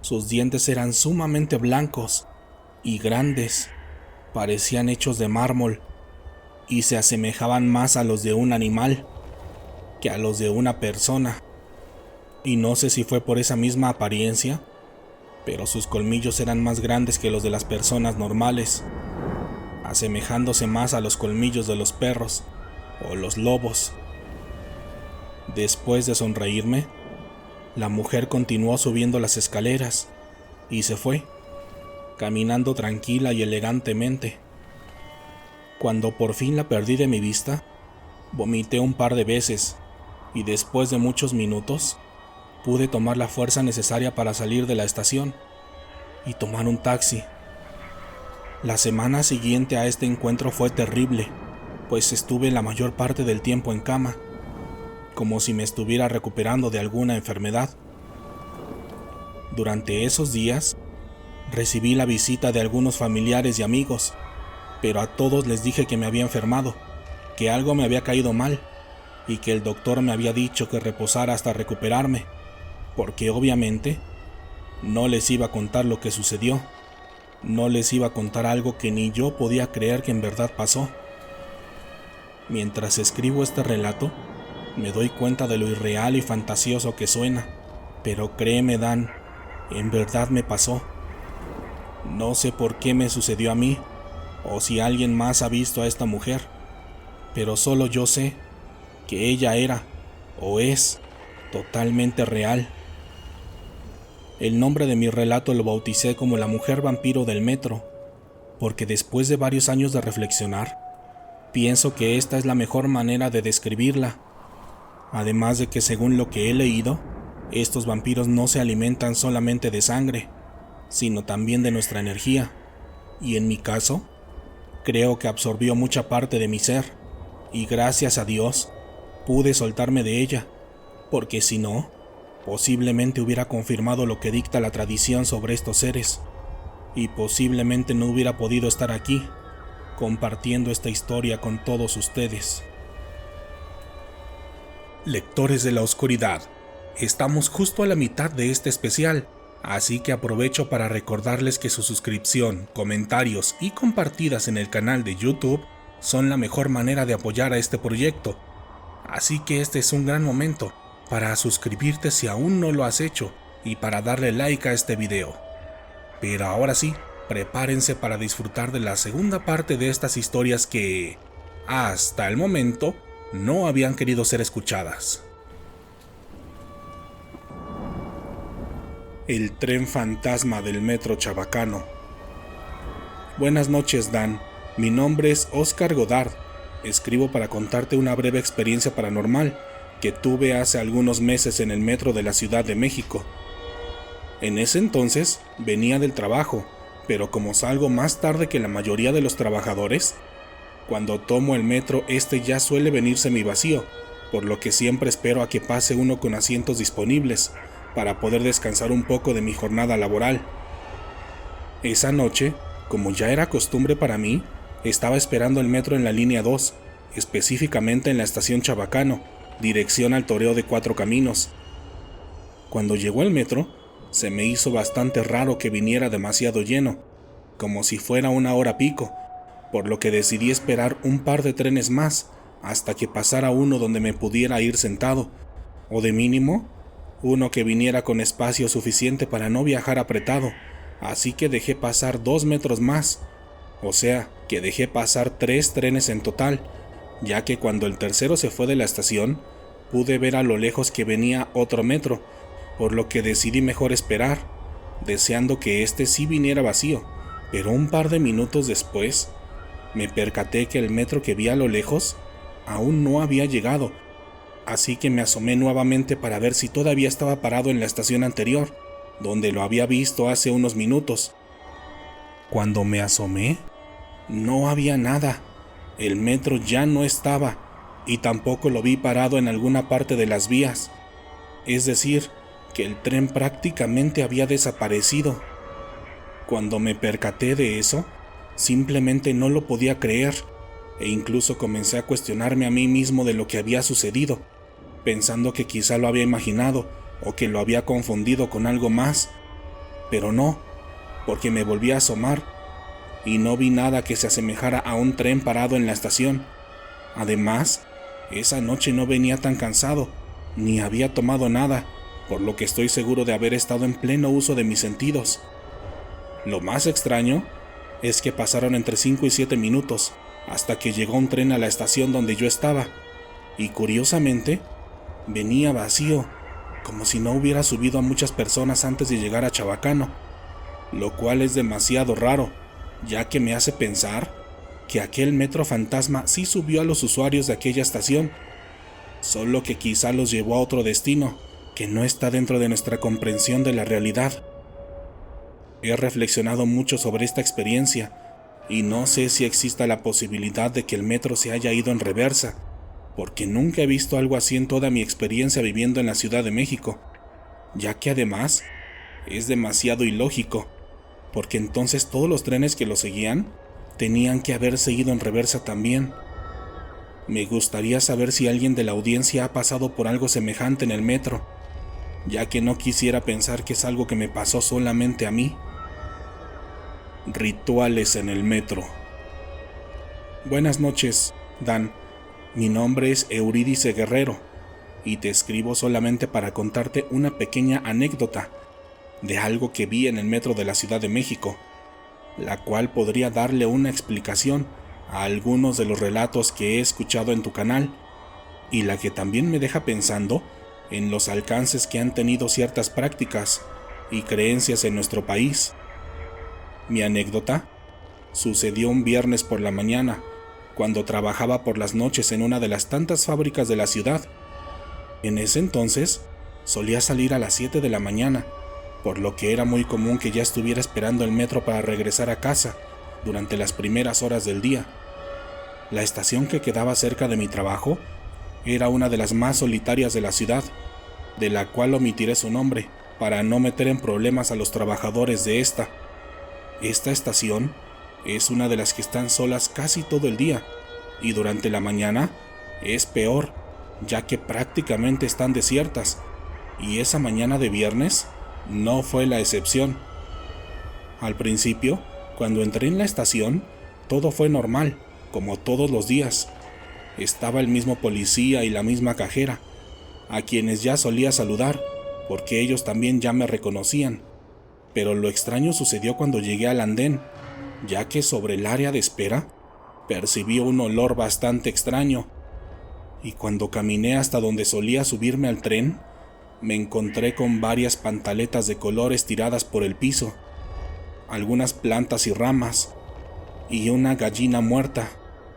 Sus dientes eran sumamente blancos y grandes, parecían hechos de mármol y se asemejaban más a los de un animal que a los de una persona. Y no sé si fue por esa misma apariencia, pero sus colmillos eran más grandes que los de las personas normales, asemejándose más a los colmillos de los perros o los lobos. Después de sonreírme, la mujer continuó subiendo las escaleras y se fue, caminando tranquila y elegantemente. Cuando por fin la perdí de mi vista, vomité un par de veces y después de muchos minutos pude tomar la fuerza necesaria para salir de la estación y tomar un taxi. La semana siguiente a este encuentro fue terrible, pues estuve la mayor parte del tiempo en cama, como si me estuviera recuperando de alguna enfermedad. Durante esos días, recibí la visita de algunos familiares y amigos, pero a todos les dije que me había enfermado, que algo me había caído mal y que el doctor me había dicho que reposara hasta recuperarme, porque obviamente no les iba a contar lo que sucedió, no les iba a contar algo que ni yo podía creer que en verdad pasó. Mientras escribo este relato, me doy cuenta de lo irreal y fantasioso que suena, Pero créeme, Dan, en verdad me pasó. No sé por qué me sucedió a mí, o si alguien más ha visto a esta mujer, pero solo yo sé que ella era, o es, totalmente real. El nombre de mi relato lo bauticé como la mujer vampiro del metro, porque después de varios años de reflexionar, pienso que esta es la mejor manera de describirla. Además de que según lo que he leído, estos vampiros no se alimentan solamente de sangre, sino también de nuestra energía, y en mi caso, creo que absorbió mucha parte de mi ser, y gracias a Dios, pude soltarme de ella, porque si no, posiblemente hubiera confirmado lo que dicta la tradición sobre estos seres, y posiblemente no hubiera podido estar aquí, compartiendo esta historia con todos ustedes. Lectores de la oscuridad, estamos justo a la mitad de este especial, así que aprovecho para recordarles que su suscripción, comentarios y compartidas en el canal de YouTube son la mejor manera de apoyar a este proyecto. Así que este es un gran momento para suscribirte si aún no lo has hecho y para darle like a este video. Pero ahora sí, prepárense para disfrutar de la segunda parte de estas historias que, hasta el momento, no habían querido ser escuchadas. El tren fantasma del metro chabacano. Buenas noches, Dan. Mi nombre es Oscar Godard. Escribo para contarte una breve experiencia paranormal que tuve hace algunos meses en el metro de la Ciudad de México. En ese entonces venía del trabajo, pero como salgo más tarde que la mayoría de los trabajadores, cuando tomo el metro este ya suele venir semivacío, por lo que siempre espero a que pase uno con asientos disponibles, para poder descansar un poco de mi jornada laboral. Esa noche, como ya era costumbre para mí, estaba esperando el metro en la línea 2, específicamente en la estación Chabacano, dirección al Toreo de Cuatro Caminos. Cuando llegó el metro, se me hizo bastante raro que viniera demasiado lleno, como si fuera una hora pico, por lo que decidí esperar un par de trenes más hasta que pasara uno donde me pudiera ir sentado, o de mínimo, uno que viniera con espacio suficiente para no viajar apretado, así que dejé pasar 2 metros más, o sea, que dejé pasar 3 trenes en total, ya que cuando el tercero se fue de la estación, pude ver a lo lejos que venía otro metro, por lo que decidí mejor esperar, deseando que este sí viniera vacío, pero un par de minutos después, me percaté que el metro que vi a lo lejos aún no había llegado, así que me asomé nuevamente para ver si todavía estaba parado en la estación anterior, donde lo había visto hace unos minutos. Cuando me asomé, no había nada. El metro ya no estaba, y tampoco lo vi parado en alguna parte de las vías. Es decir, que el tren prácticamente había desaparecido. Cuando me percaté de eso, simplemente no lo podía creer, e incluso comencé a cuestionarme a mí mismo de lo que había sucedido, pensando que quizá lo había imaginado o que lo había confundido con algo más, pero no, porque me volví a asomar y no vi nada que se asemejara a un tren parado en la estación. Además, esa noche no venía tan cansado, ni había tomado nada, por lo que estoy seguro de haber estado en pleno uso de mis sentidos. Lo más extraño es que pasaron entre 5 y 7 minutos hasta que llegó un tren a la estación donde yo estaba, y curiosamente, venía vacío, como si no hubiera subido a muchas personas antes de llegar a Chabacano, lo cual es demasiado raro, ya que me hace pensar que aquel metro fantasma sí subió a los usuarios de aquella estación, solo que quizá los llevó a otro destino que no está dentro de nuestra comprensión de la realidad. He reflexionado mucho sobre esta experiencia y no sé si exista la posibilidad de que el metro se haya ido en reversa, porque nunca he visto algo así en toda mi experiencia viviendo en la Ciudad de México, ya que además es demasiado ilógico, porque entonces todos los trenes que lo seguían tenían que haberse ido en reversa también. Me gustaría saber si alguien de la audiencia ha pasado por algo semejante en el metro, ya que no quisiera pensar que es algo que me pasó solamente a mí. Rituales en el metro. Buenas noches, Dan. Mi nombre es Eurídice Guerrero. y te escribo solamente para contarte una pequeña anécdota de algo que vi en el metro de la Ciudad de México, la cual podría darle una explicación a algunos de los relatos que he escuchado en tu canal, y la que también me deja pensando en los alcances que han tenido ciertas prácticas y creencias en nuestro país. Mi anécdota sucedió un viernes por la mañana, cuando trabajaba por las noches en una de las tantas fábricas de la ciudad. En ese entonces, solía salir a las 7 de la mañana, por lo que era muy común que ya estuviera esperando el metro para regresar a casa durante las primeras horas del día. La estación que quedaba cerca de mi trabajo era una de las más solitarias de la ciudad, de la cual omitiré su nombre para no meter en problemas a los trabajadores de esta. Esta estación es una de las que están solas casi todo el día, y durante la mañana es peor, ya que prácticamente están desiertas, y esa mañana de viernes no fue la excepción. Al principio, cuando entré en la estación, todo fue normal, como todos los días. Estaba el mismo policía y la misma cajera, a quienes ya solía saludar, porque ellos también ya me reconocían. Pero lo extraño sucedió cuando llegué al andén, ya que sobre el área de espera percibí un olor bastante extraño, y cuando caminé hasta donde solía subirme al tren, me encontré con varias pantaletas de colores tiradas por el piso, algunas plantas y ramas, y una gallina muerta,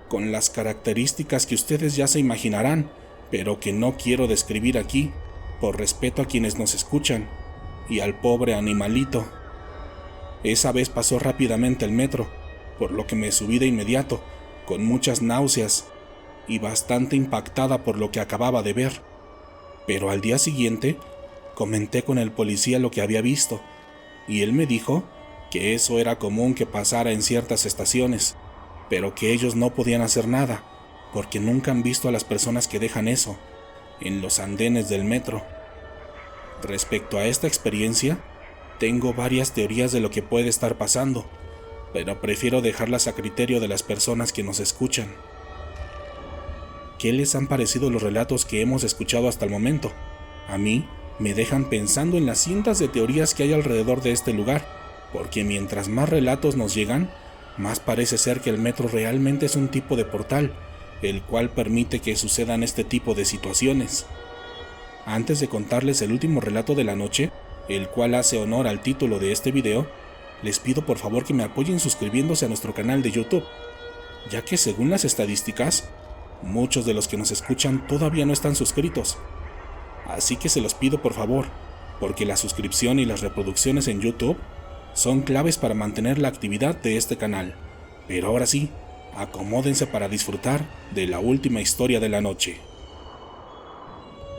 con las características que ustedes ya se imaginarán, pero que no quiero describir aquí, por respeto a quienes nos escuchan, y al pobre animalito. Esa vez pasó rápidamente el metro, por lo que me subí de inmediato, con muchas náuseas, y bastante impactada por lo que acababa de ver. Pero al día siguiente, comenté con el policía lo que había visto, y él me dijo que eso era común que pasara en ciertas estaciones, pero que ellos no podían hacer nada, porque nunca han visto a las personas que dejan eso en los andenes del metro. Respecto a esta experiencia, tengo varias teorías de lo que puede estar pasando, pero prefiero dejarlas a criterio de las personas que nos escuchan. ¿Qué les han parecido los relatos que hemos escuchado hasta el momento? A mí me dejan pensando en las cientos de teorías que hay alrededor de este lugar, porque mientras más relatos nos llegan, más parece ser que el metro realmente es un tipo de portal, el cual permite que sucedan este tipo de situaciones. Antes de contarles el último relato de la noche, el cual hace honor al título de este video, les pido por favor que me apoyen suscribiéndose a nuestro canal de YouTube, ya que según las estadísticas, muchos de los que nos escuchan todavía no están suscritos. Así que se los pido por favor, porque la suscripción y las reproducciones en YouTube son claves para mantener la actividad de este canal. Pero ahora sí, acomódense para disfrutar de la última historia de la noche.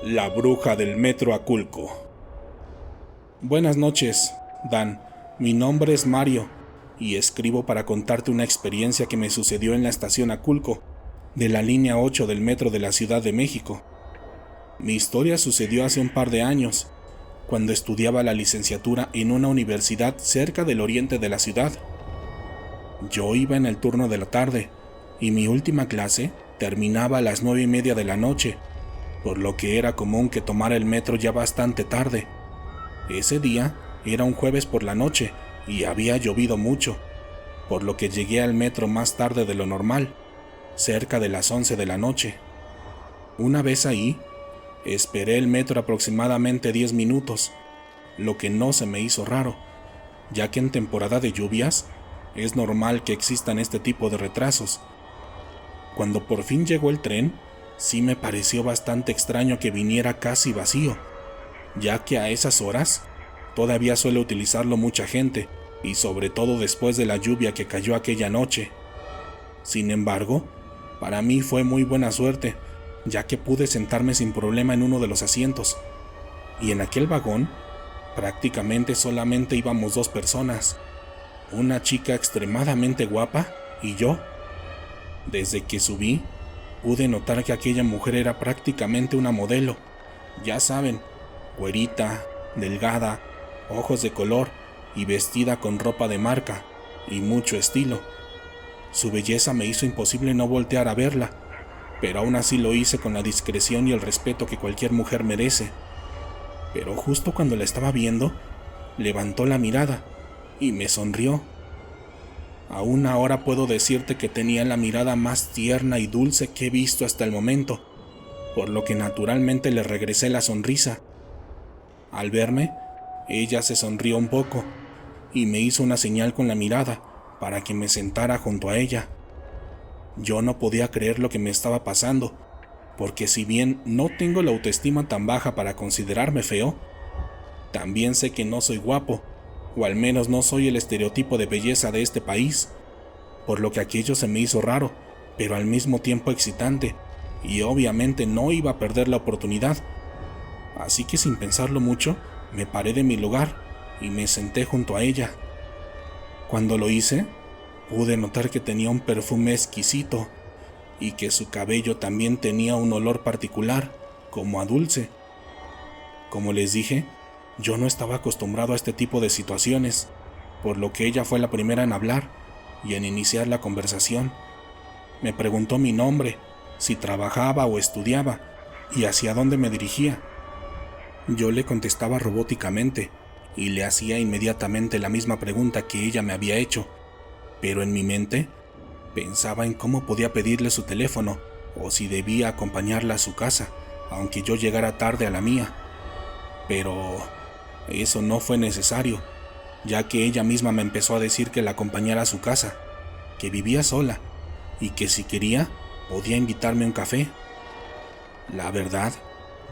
La bruja del metro Aculco. Buenas noches, Dan. Mi nombre es Mario, y escribo para contarte una experiencia que me sucedió en la estación Aculco, de la línea 8 del metro de la Ciudad de México. Mi historia sucedió hace un par de años, cuando estudiaba la licenciatura en una universidad cerca del oriente de la ciudad. Yo iba en el turno de la tarde, y mi última clase terminaba a las 9:30 de la noche, por lo que era común que tomara el metro ya bastante tarde. Ese día era un jueves por la noche, y había llovido mucho, por lo que llegué al metro más tarde de lo normal, cerca de las 11 de la noche. Una vez ahí, esperé el metro aproximadamente 10 minutos, lo que no se me hizo raro, ya que en temporada de lluvias es normal que existan este tipo de retrasos. Cuando por fin llegó el tren, sí me pareció bastante extraño que viniera casi vacío, ya que a esas horas todavía suele utilizarlo mucha gente, y sobre todo después de la lluvia que cayó aquella noche. Sin embargo, para mí fue muy buena suerte, ya que pude sentarme sin problema en uno de los asientos, y en aquel vagón prácticamente solamente íbamos 2 personas, una chica extremadamente guapa y yo. Desde que subí, pude notar que aquella mujer era prácticamente una modelo, ya saben, güerita, delgada, ojos de color y vestida con ropa de marca y mucho estilo. Su belleza me hizo imposible no voltear a verla, pero aún así lo hice con la discreción y el respeto que cualquier mujer merece. Pero justo cuando la estaba viendo, levantó la mirada y me sonrió. Aún ahora puedo decirte que tenía la mirada más tierna y dulce que he visto hasta el momento, por lo que naturalmente le regresé la sonrisa. Al verme, ella se sonrió un poco y me hizo una señal con la mirada para que me sentara junto a ella. Yo no podía creer lo que me estaba pasando, porque si bien no tengo la autoestima tan baja para considerarme feo, también sé que no soy guapo, o al menos no soy el estereotipo de belleza de este país, por lo que aquello se me hizo raro, pero al mismo tiempo excitante, y obviamente no iba a perder la oportunidad. Así que sin pensarlo mucho, me paré de mi lugar y me senté junto a ella. Cuando lo hice, pude notar que tenía un perfume exquisito y que su cabello también tenía un olor particular, como a dulce. Como les dije, yo no estaba acostumbrado a este tipo de situaciones, por lo que ella fue la primera en hablar y en iniciar la conversación. Me preguntó mi nombre, si trabajaba o estudiaba y hacia dónde me dirigía. Yo le contestaba robóticamente y le hacía inmediatamente la misma pregunta que ella me había hecho, pero en mi mente pensaba en cómo podía pedirle su teléfono o si debía acompañarla a su casa, aunque yo llegara tarde a la mía. Pero eso no fue necesario, ya que ella misma me empezó a decir que la acompañara a su casa, que vivía sola y que si quería podía invitarme a un café. La verdad,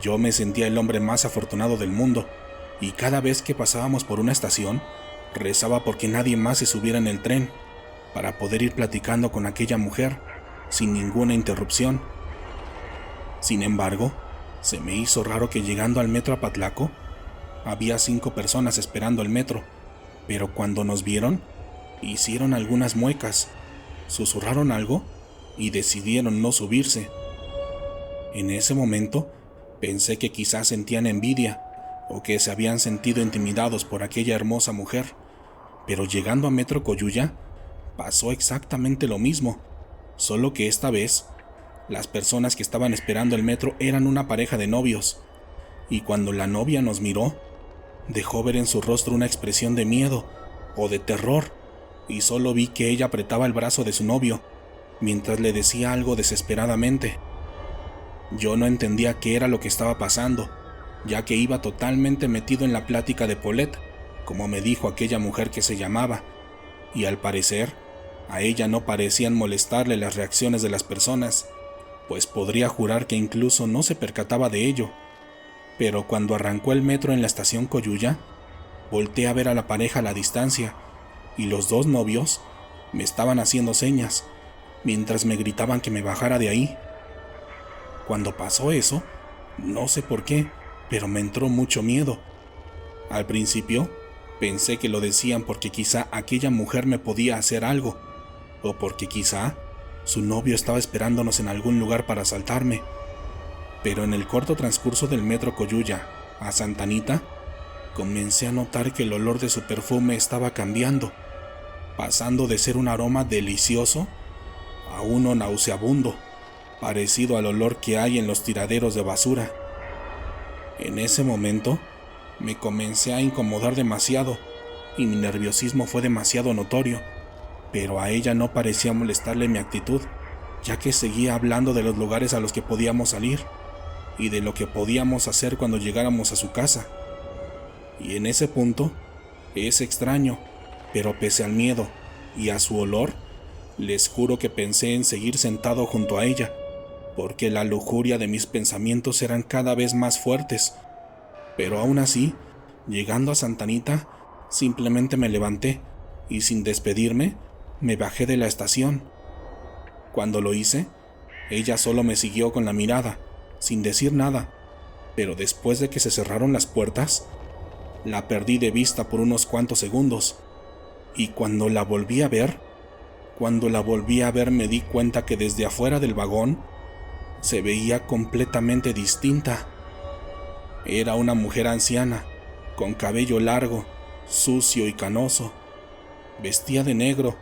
yo me sentía el hombre más afortunado del mundo y cada vez que pasábamos por una estación, rezaba porque nadie más se subiera en el tren para poder ir platicando con aquella mujer sin ninguna interrupción. Sin embargo, se me hizo raro que llegando al metro Apatlaco, había 5 personas esperando el metro, pero cuando nos vieron, hicieron algunas muecas, susurraron algo y decidieron no subirse. En ese momento, pensé que quizás sentían envidia o que se habían sentido intimidados por aquella hermosa mujer, pero llegando a Metro Coyuya, pasó exactamente lo mismo, solo que esta vez, las personas que estaban esperando el metro eran una pareja de novios, y cuando la novia nos miró, dejó ver en su rostro una expresión de miedo o de terror, y solo vi que ella apretaba el brazo de su novio, mientras le decía algo desesperadamente. Yo no entendía qué era lo que estaba pasando, ya que iba totalmente metido en la plática de Paulette, como me dijo aquella mujer que se llamaba, y al parecer, a ella no parecían molestarle las reacciones de las personas, pues podría jurar que incluso no se percataba de ello. Pero cuando arrancó el metro en la estación Coyuya, volteé a ver a la pareja a la distancia, y los 2 novios me estaban haciendo señas, mientras me gritaban que me bajara de ahí. Cuando pasó eso, no sé por qué, pero me entró mucho miedo. Al principio, pensé que lo decían porque quizá aquella mujer me podía hacer algo, o porque quizá su novio estaba esperándonos en algún lugar para asaltarme. Pero en el corto transcurso del metro Coyuya a Santa Anita, comencé a notar que el olor de su perfume estaba cambiando, pasando de ser un aroma delicioso a uno nauseabundo, parecido al olor que hay en los tiraderos de basura. En ese momento, me comencé a incomodar demasiado y mi nerviosismo fue demasiado notorio, pero a ella no parecía molestarle mi actitud, ya que seguía hablando de los lugares a los que podíamos salir y de lo que podíamos hacer cuando llegáramos a su casa. Y en ese punto, es extraño, pero pese al miedo y a su olor, les juro que pensé en seguir sentado junto a ella, porque la lujuria de mis pensamientos eran cada vez más fuertes. Pero aún así, llegando a Santa Anita, simplemente me levanté y sin despedirme, me bajé de la estación. Cuando lo hice, ella solo me siguió con la mirada, sin decir nada, pero después de que se cerraron las puertas, la perdí de vista por unos cuantos segundos, y cuando la volví a ver me di cuenta que desde afuera del vagón se veía completamente distinta. Era una mujer anciana, con cabello largo, sucio y canoso. Vestía de negro,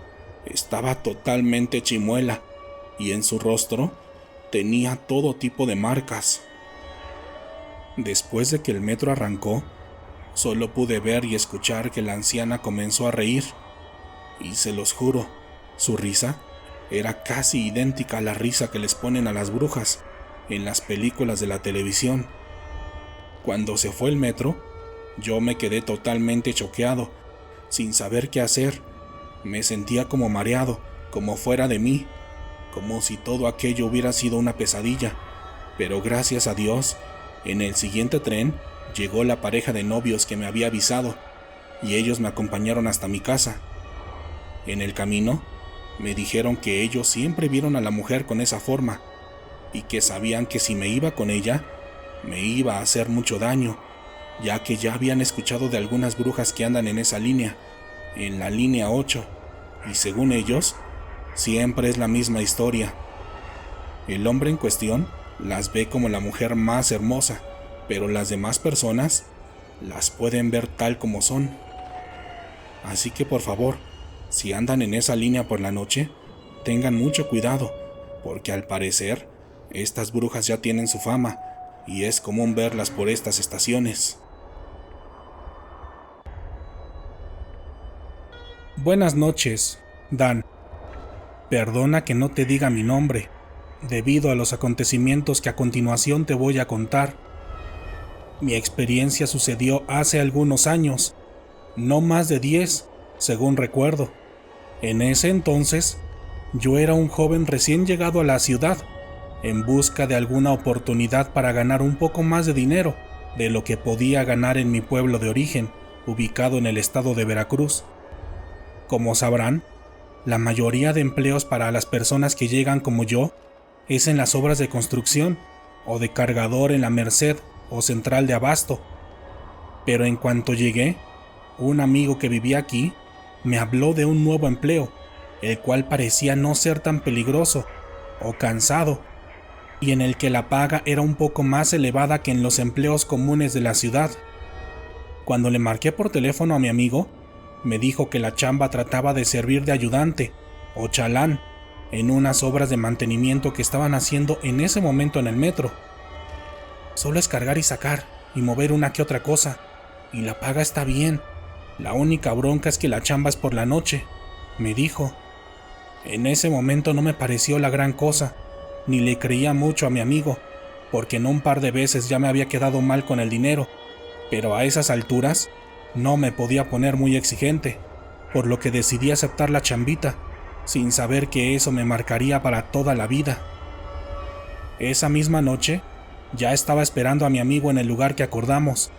estaba totalmente chimuela, y en su rostro tenía todo tipo de marcas. Después de que el metro arrancó, solo pude ver y escuchar que la anciana comenzó a reír, y se los juro, su risa era casi idéntica a la risa que les ponen a las brujas en las películas de la televisión. Cuando se fue el metro, yo me quedé totalmente choqueado, sin saber qué hacer. Me sentía como mareado, como fuera de mí, como si todo aquello hubiera sido una pesadilla. Pero gracias a Dios, en el siguiente tren llegó la pareja de novios que me había avisado, y ellos me acompañaron hasta mi casa. En el camino, me dijeron que ellos siempre vieron a la mujer con esa forma, y que sabían que si me iba con ella, me iba a hacer mucho daño, ya que ya habían escuchado de algunas brujas que andan en esa línea, en la línea 8, y según ellos, siempre es la misma historia. El hombre en cuestión las ve como la mujer más hermosa, pero las demás personas las pueden ver tal como son. Así que por favor, si andan en esa línea por la noche, tengan mucho cuidado, porque al parecer, estas brujas ya tienen su fama, y es común verlas por estas estaciones. Buenas noches, Dan. Perdona que no te diga mi nombre, debido a los acontecimientos que a continuación te voy a contar. Mi experiencia sucedió hace algunos años, no más de 10, según recuerdo. En ese entonces, yo era un joven recién llegado a la ciudad, en busca de alguna oportunidad para ganar un poco más de dinero de lo que podía ganar en mi pueblo de origen, ubicado en el estado de Veracruz. Como sabrán, la mayoría de empleos para las personas que llegan como yo es en las obras de construcción o de cargador en la Merced o central de abasto. Pero en cuanto llegué, un amigo que vivía aquí me habló de un nuevo empleo, el cual parecía no ser tan peligroso o cansado, y en el que la paga era un poco más elevada que en los empleos comunes de la ciudad. Cuando le marqué por teléfono a mi amigo, me dijo que la chamba trataba de servir de ayudante o chalán en unas obras de mantenimiento que estaban haciendo en ese momento en el metro. Solo es cargar y sacar y mover una que otra cosa, y la paga está bien. La única bronca es que la chamba es por la noche, me dijo. En ese momento no me pareció la gran cosa, ni le creía mucho a mi amigo, porque en un par de veces ya me había quedado mal con el dinero, pero a esas alturas no me podía poner muy exigente, por lo que decidí aceptar la chambita, sin saber que eso me marcaría para toda la vida. Esa misma noche, ya estaba esperando a mi amigo en el lugar que acordamos,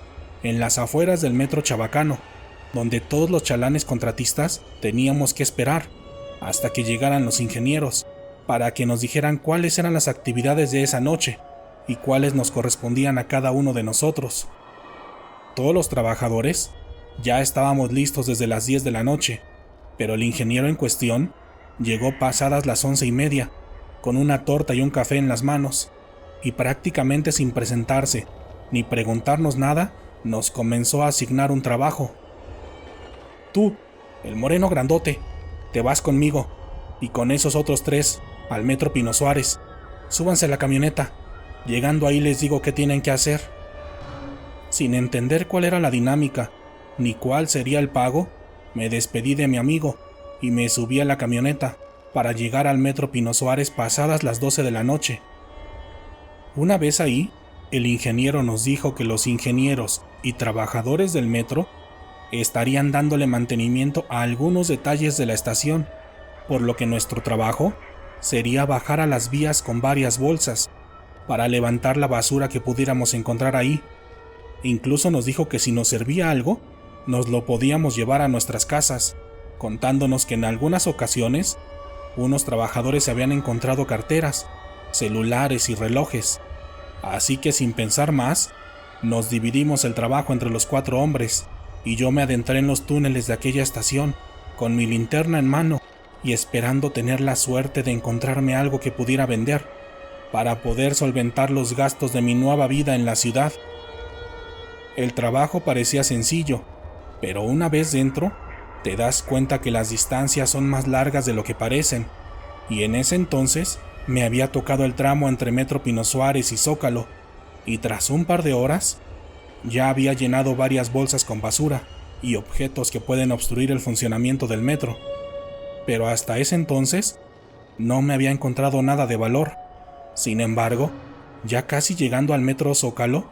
en las afueras del metro Chabacano, donde todos los chalanes contratistas teníamos que esperar hasta que llegaran los ingenieros, para que nos dijeran cuáles eran las actividades de esa noche y cuáles nos correspondían a cada uno de nosotros. Todos los trabajadores ya estábamos listos desde las 10 de la noche, pero el ingeniero en cuestión llegó pasadas las 11:30, con una torta y un café en las manos, y prácticamente sin presentarse ni preguntarnos nada, nos comenzó a asignar un trabajo. Tú, el moreno grandote, te vas conmigo, y con esos otros 3 al metro Pino Suárez. Súbanse a la camioneta. Llegando ahí les digo qué tienen que hacer. Sin entender cuál era la dinámica, ni cuál sería el pago, me despedí de mi amigo y me subí a la camioneta para llegar al metro Pino Suárez pasadas las 12 de la noche. Una vez ahí, el ingeniero nos dijo que los ingenieros y trabajadores del metro estarían dándole mantenimiento a algunos detalles de la estación, por lo que nuestro trabajo sería bajar a las vías con varias bolsas para levantar la basura que pudiéramos encontrar ahí. Incluso nos dijo que si nos servía algo, nos lo podíamos llevar a nuestras casas, contándonos que en algunas ocasiones unos trabajadores se habían encontrado carteras, celulares y relojes. Así que sin pensar más, nos dividimos el trabajo entre los 4 hombres, y yo me adentré en los túneles de aquella estación, con mi linterna en mano, y esperando tener la suerte de encontrarme algo que pudiera vender, para poder solventar los gastos de mi nueva vida en la ciudad. El trabajo parecía sencillo, pero una vez dentro, te das cuenta que las distancias son más largas de lo que parecen, y en ese entonces Me había tocado el tramo entre Metro Pino Suárez y Zócalo, y tras un par de horas, ya había llenado varias bolsas con basura y objetos que pueden obstruir el funcionamiento del metro. Pero hasta ese entonces, no me había encontrado nada de valor. Sin embargo, ya casi llegando al metro Zócalo,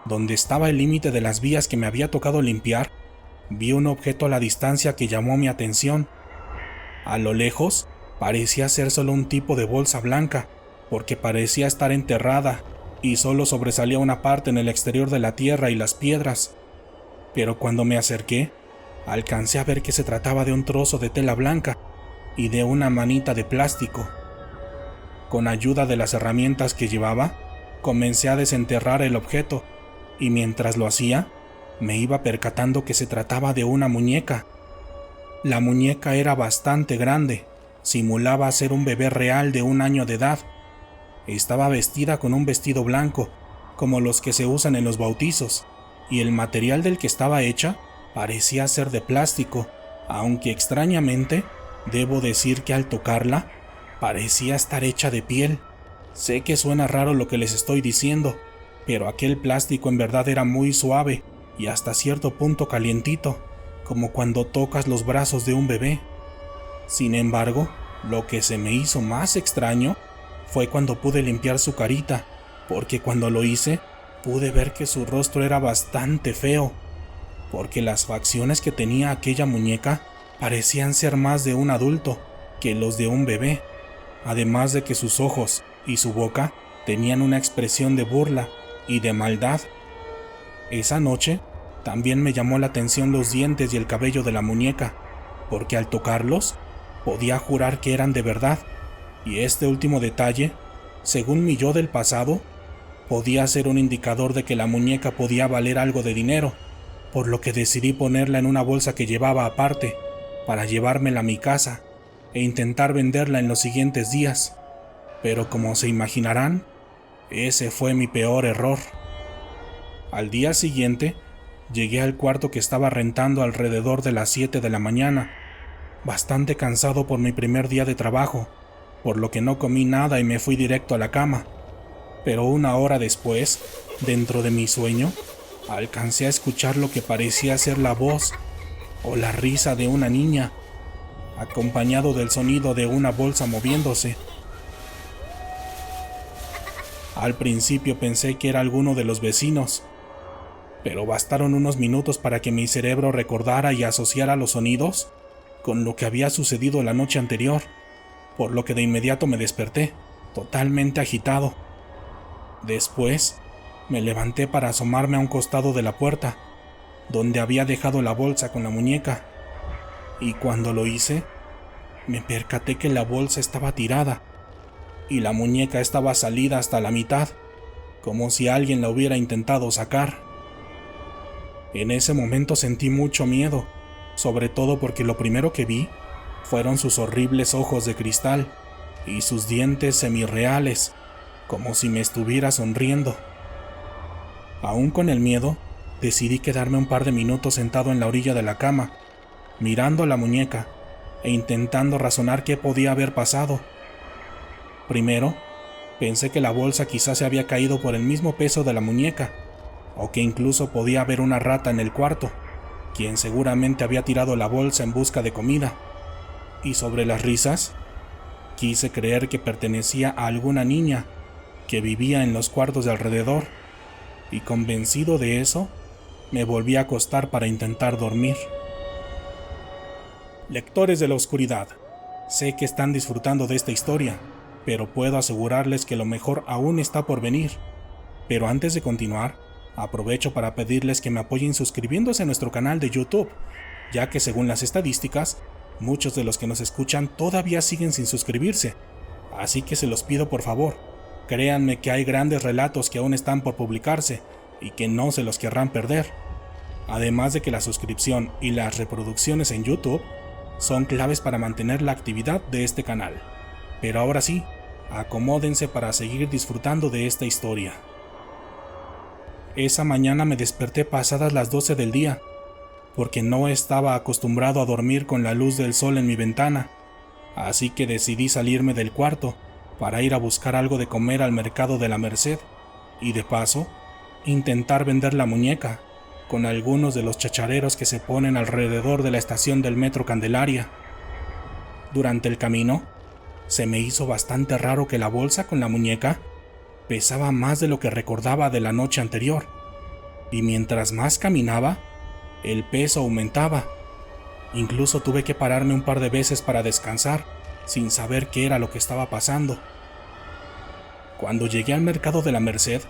donde estaba el límite de las vías que me había tocado limpiar, vi un objeto a la distancia que llamó mi atención. A lo lejos, parecía ser solo un tipo de bolsa blanca, porque parecía estar enterrada y solo sobresalía una parte en el exterior de la tierra y las piedras. Pero cuando me acerqué, alcancé a ver que se trataba de un trozo de tela blanca y de una manita de plástico. Con ayuda de las herramientas que llevaba, comencé a desenterrar el objeto, y mientras lo hacía, me iba percatando que se trataba de una muñeca. La muñeca era bastante grande, simulaba ser un bebé real de 1 año de edad. Estaba vestida con un vestido blanco, como los que se usan en los bautizos, y el material del que estaba hecha parecía ser de plástico, aunque extrañamente, debo decir que al tocarla, parecía estar hecha de piel. Sé que suena raro lo que les estoy diciendo, pero aquel plástico en verdad era muy suave y hasta cierto punto calientito, como cuando tocas los brazos de un bebé. Sin embargo, lo que se me hizo más extraño fue cuando pude limpiar su carita, porque cuando lo hice, pude ver que su rostro era bastante feo, porque las facciones que tenía aquella muñeca parecían ser más de un adulto que los de un bebé, además de que sus ojos y su boca tenían una expresión de burla y de maldad. Esa noche también me llamó la atención los dientes y el cabello de la muñeca, porque al tocarlos podía jurar que eran de verdad, y este último detalle, según mi yo del pasado, podía ser un indicador de que la muñeca podía valer algo de dinero, por lo que decidí ponerla en una bolsa que llevaba aparte, para llevármela a mi casa e intentar venderla en los siguientes días. Pero como se imaginarán, ese fue mi peor error. Al día siguiente, llegué al cuarto que estaba rentando alrededor de las 7 de la mañana, bastante cansado por mi primer día de trabajo, por lo que no comí nada y me fui directo a la cama. Pero 1 hora después, dentro de mi sueño, alcancé a escuchar lo que parecía ser la voz o la risa de una niña, acompañado del sonido de una bolsa moviéndose. Al principio pensé que era alguno de los vecinos, pero bastaron unos minutos para que mi cerebro recordara y asociara los sonidos con lo que había sucedido la noche anterior, por lo que de inmediato me desperté, totalmente agitado. Después, me levanté para asomarme a un costado de la puerta, donde había dejado la bolsa con la muñeca, y cuando lo hice, me percaté que la bolsa estaba tirada, y la muñeca estaba salida hasta la mitad, como si alguien la hubiera intentado sacar. En ese momento sentí mucho miedo, sobre todo porque lo primero que vi fueron sus horribles ojos de cristal y sus dientes semirreales, como si me estuviera sonriendo. Aún con el miedo, decidí quedarme un par de minutos sentado en la orilla de la cama, mirando a la muñeca e intentando razonar qué podía haber pasado. Primero, pensé que la bolsa quizás se había caído por el mismo peso de la muñeca, o que incluso podía haber una rata en el cuarto, quien seguramente había tirado la bolsa en busca de comida. Y sobre las risas, quise creer que pertenecía a alguna niña que vivía en los cuartos de alrededor, y convencido de eso, me volví a acostar para intentar dormir. Lectores de la oscuridad, sé que están disfrutando de esta historia, pero puedo asegurarles que lo mejor aún está por venir. Pero antes de continuar, aprovecho para pedirles que me apoyen suscribiéndose a nuestro canal de YouTube, ya que según las estadísticas, muchos de los que nos escuchan todavía siguen sin suscribirse, así que se los pido por favor. Créanme que hay grandes relatos que aún están por publicarse y que no se los querrán perder. Además de que la suscripción y las reproducciones en YouTube son claves para mantener la actividad de este canal. Pero ahora sí, acomódense para seguir disfrutando de esta historia. Esa mañana me desperté pasadas las 12 del día, porque no estaba acostumbrado a dormir con la luz del sol en mi ventana, así que decidí salirme del cuarto para ir a buscar algo de comer al mercado de la Merced y de paso intentar vender la muñeca con algunos de los chachareros que se ponen alrededor de la estación del metro Candelaria. Durante el camino, se me hizo bastante raro que la bolsa con la muñeca pesaba más de lo que recordaba de la noche anterior, y mientras más caminaba, el peso aumentaba. Incluso tuve que pararme un par de veces para descansar, sin saber qué era lo que estaba pasando. Cuando llegué al mercado de la Merced,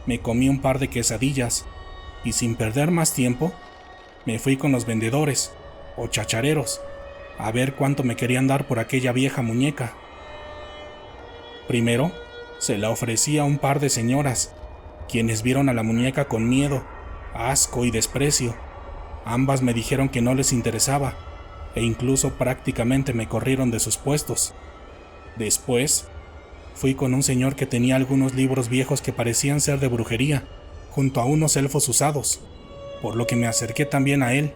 me comí un par de quesadillas, y sin perder más tiempo, me fui con los vendedores, o chachareros, a ver cuánto me querían dar por aquella vieja muñeca. Primero, se la ofrecí a un par de señoras, quienes vieron a la muñeca con miedo, asco y desprecio. Ambas me dijeron que no les interesaba, e incluso prácticamente me corrieron de sus puestos. Después, fui con un señor que tenía algunos libros viejos que parecían ser de brujería, junto a unos elfos usados, por lo que me acerqué también a él.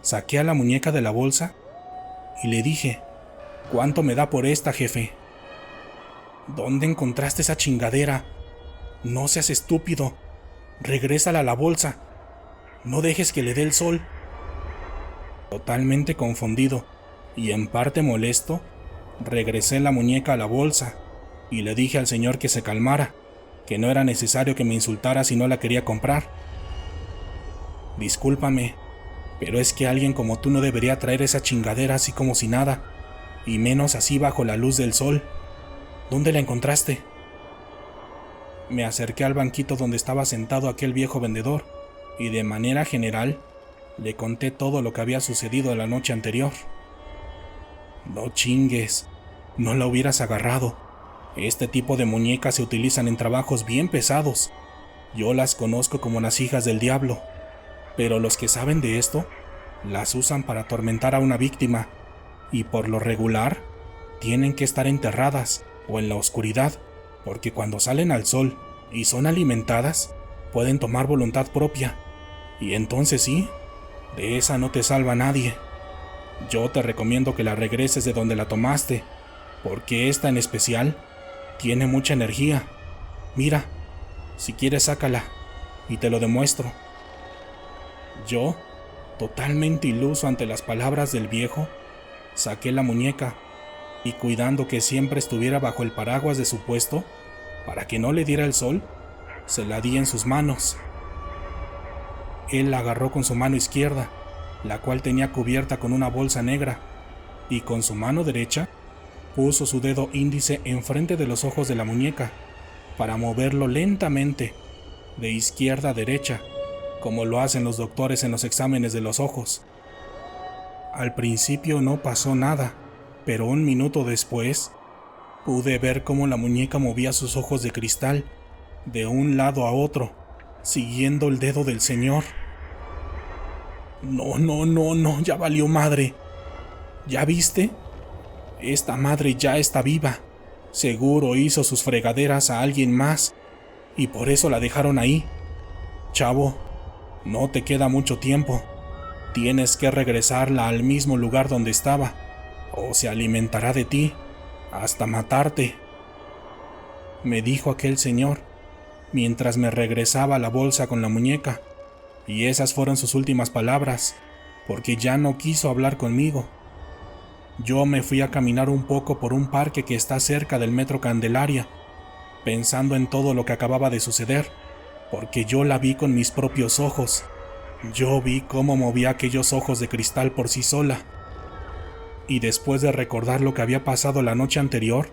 Saqué a la muñeca de la bolsa y le dije: «¿Cuánto me da por esta, jefe?» «¿Dónde encontraste esa chingadera? No seas estúpido. Regrésala a la bolsa. No dejes que le dé el sol». Totalmente confundido y en parte molesto, regresé la muñeca a la bolsa y le dije al señor que se calmara, que no era necesario que me insultara si no la quería comprar. «Discúlpame, pero es que alguien como tú no debería traer esa chingadera así como si nada, y menos así bajo la luz del sol. ¿Dónde la encontraste?» Me acerqué al banquito donde estaba sentado aquel viejo vendedor, y de manera general le conté todo lo que había sucedido la noche anterior. «No chingues, no la hubieras agarrado. Este tipo de muñecas se utilizan en trabajos bien pesados. Yo las conozco como las hijas del diablo, pero los que saben de esto las usan para atormentar a una víctima, y por lo regular tienen que estar enterradas o en la oscuridad, porque cuando salen al sol y son alimentadas, pueden tomar voluntad propia, y entonces sí, de esa no te salva nadie. Yo te recomiendo que la regreses de donde la tomaste, porque esta en especial tiene mucha energía. Mira, si quieres sácala y te lo demuestro». Yo, totalmente iluso ante las palabras del viejo, saqué la muñeca y, cuidando que siempre estuviera bajo el paraguas de su puesto, para que no le diera el sol, se la di en sus manos. Él la agarró con su mano izquierda, la cual tenía cubierta con una bolsa negra, y con su mano derecha puso su dedo índice enfrente de los ojos de la muñeca para moverlo lentamente de izquierda a derecha, como lo hacen los doctores en los exámenes de los ojos. Al principio no pasó nada, pero un minuto después pude ver cómo la muñeca movía sus ojos de cristal de un lado a otro, siguiendo el dedo del señor. No, ya valió madre. ¿Ya viste? Esta madre ya está viva. Seguro hizo sus fregaderas a alguien más, y por eso la dejaron ahí. Chavo, no te queda mucho tiempo. Tienes que regresarla al mismo lugar donde estaba, o se alimentará de ti, hasta matarte», me dijo aquel señor, mientras me regresaba la bolsa con la muñeca, y esas fueron sus últimas palabras, porque ya no quiso hablar conmigo. Yo me fui a caminar un poco por un parque que está cerca del metro Candelaria, pensando en todo lo que acababa de suceder, porque yo la vi con mis propios ojos. Yo vi cómo movía aquellos ojos de cristal por sí sola. Y después de recordar lo que había pasado la noche anterior,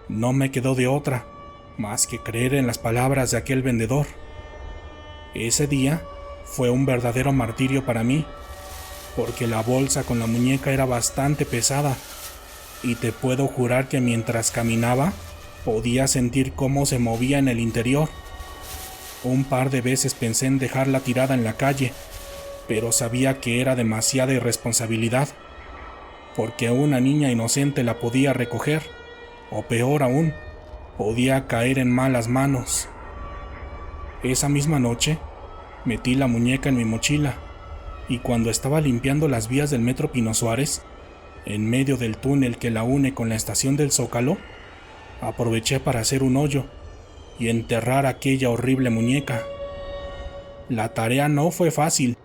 no me quedó de otra más que creer en las palabras de aquel vendedor. Ese día fue un verdadero martirio para mí, porque la bolsa con la muñeca era bastante pesada, y te puedo jurar que mientras caminaba podía sentir cómo se movía en el interior. Un par de veces pensé en dejarla tirada en la calle, pero sabía que era demasiada irresponsabilidad, porque una niña inocente la podía recoger, o peor aún, podía caer en malas manos. Esa misma noche, metí la muñeca en mi mochila, y cuando estaba limpiando las vías del metro Pino Suárez, en medio del túnel que la une con la estación del Zócalo, Aproveché para hacer un hoyo y enterrar aquella horrible muñeca. La tarea no fue fácil.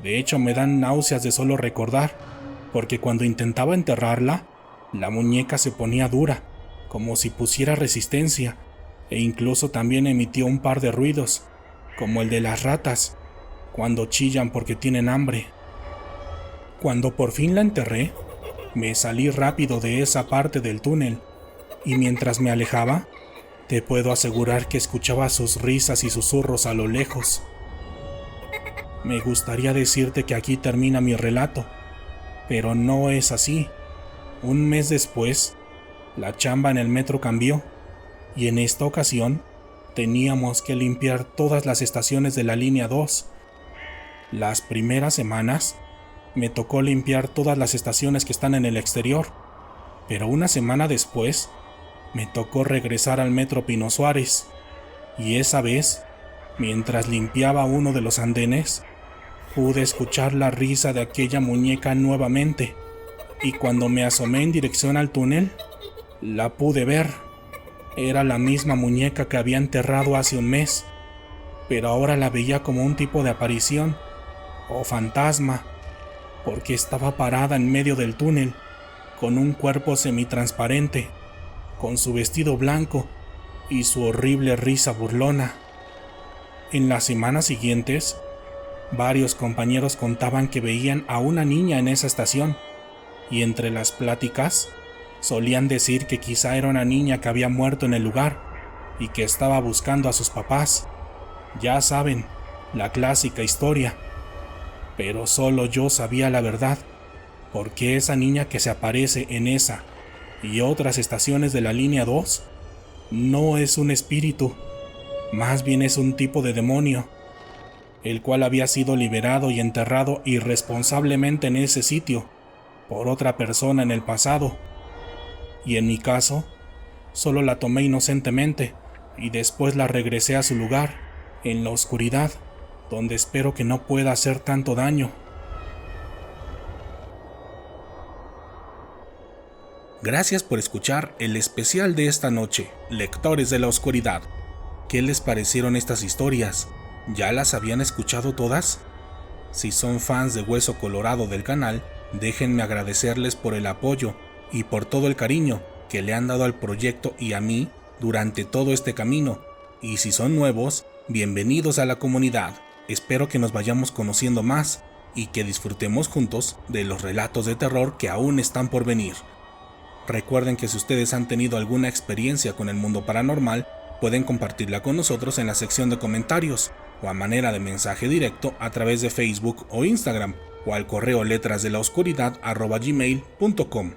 De hecho, me dan náuseas de solo recordar, porque cuando intentaba enterrarla, la muñeca se ponía dura, como si pusiera resistencia, e incluso también emitió un par de ruidos, como el de las ratas, cuando chillan porque tienen hambre. Cuando por fin la enterré, me salí rápido de esa parte del túnel, y mientras me alejaba, te puedo asegurar que escuchaba sus risas y susurros a lo lejos. Me gustaría decirte que aquí termina mi relato, pero no es así. Un mes después, la chamba en el metro cambió, y en esta ocasión teníamos que limpiar todas las estaciones de la línea 2. Las primeras semanas me tocó limpiar todas las estaciones que están en el exterior, pero una semana después me tocó regresar al metro Pino Suárez, y esa vez, mientras limpiaba uno de los andenes, pude escuchar la risa de aquella muñeca nuevamente, y cuando me asomé en dirección al túnel, la pude ver. Era la misma muñeca que había enterrado hace un mes, pero ahora la veía como un tipo de aparición o fantasma, porque estaba parada en medio del túnel, con un cuerpo semitransparente, con su vestido blanco y su horrible risa burlona. En las semanas siguientes, varios compañeros contaban que veían a una niña en esa estación, y entre las pláticas solían decir que quizá era una niña que había muerto en el lugar y que estaba buscando a sus papás. Ya saben, la clásica historia. Pero solo yo sabía la verdad, porque esa niña que se aparece en esa y otras estaciones de la línea 2 no es un espíritu, más bien es un tipo de demonio, el cual había sido liberado y enterrado irresponsablemente en ese sitio por otra persona en el pasado. Y en mi caso, solo la tomé inocentemente y después la regresé a su lugar, en la oscuridad, donde espero que no pueda hacer tanto daño. Gracias por escuchar el especial de esta noche, Lectores de la Oscuridad. ¿Qué les parecieron estas historias? ¿Ya las habían escuchado todas? Si son fans de Hueso Colorado del canal, déjenme agradecerles por el apoyo y por todo el cariño que le han dado al proyecto y a mí durante todo este camino. Y si son nuevos, bienvenidos a la comunidad. Espero que nos vayamos conociendo más y que disfrutemos juntos de los relatos de terror que aún están por venir. Recuerden que si ustedes han tenido alguna experiencia con el mundo paranormal, pueden compartirla con nosotros en la sección de comentarios o a manera de mensaje directo a través de Facebook o Instagram o al correo letrasdelaoscuridad@gmail.com.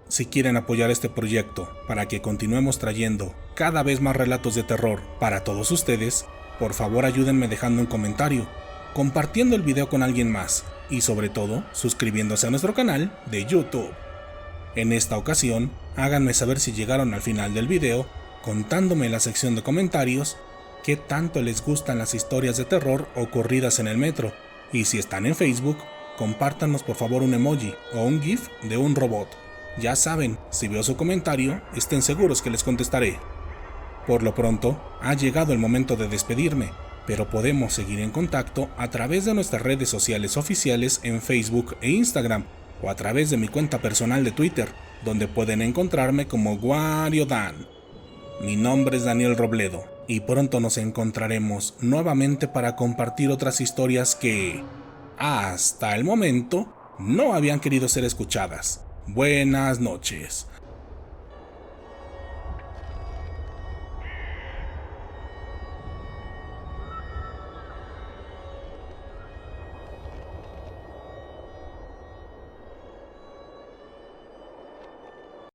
Si quieren apoyar este proyecto para que continuemos trayendo cada vez más relatos de terror para todos ustedes, por favor ayúdenme dejando un comentario, compartiendo el video con alguien más y sobre todo suscribiéndose a nuestro canal de YouTube. En esta ocasión, háganme saber si llegaron al final del video contándome en la sección de comentarios qué tanto les gustan las historias de terror ocurridas en el metro, y si están en Facebook, compártanos por favor un emoji o un GIF de un robot. Ya saben, si veo su comentario, estén seguros que les contestaré. Por lo pronto, ha llegado el momento de despedirme, pero podemos seguir en contacto a través de nuestras redes sociales oficiales en Facebook e Instagram, o a través de mi cuenta personal de Twitter, donde pueden encontrarme como WarioDan. Mi nombre es Daniel Robledo, y pronto nos encontraremos nuevamente para compartir otras historias que, hasta el momento, no habían querido ser escuchadas. Buenas noches.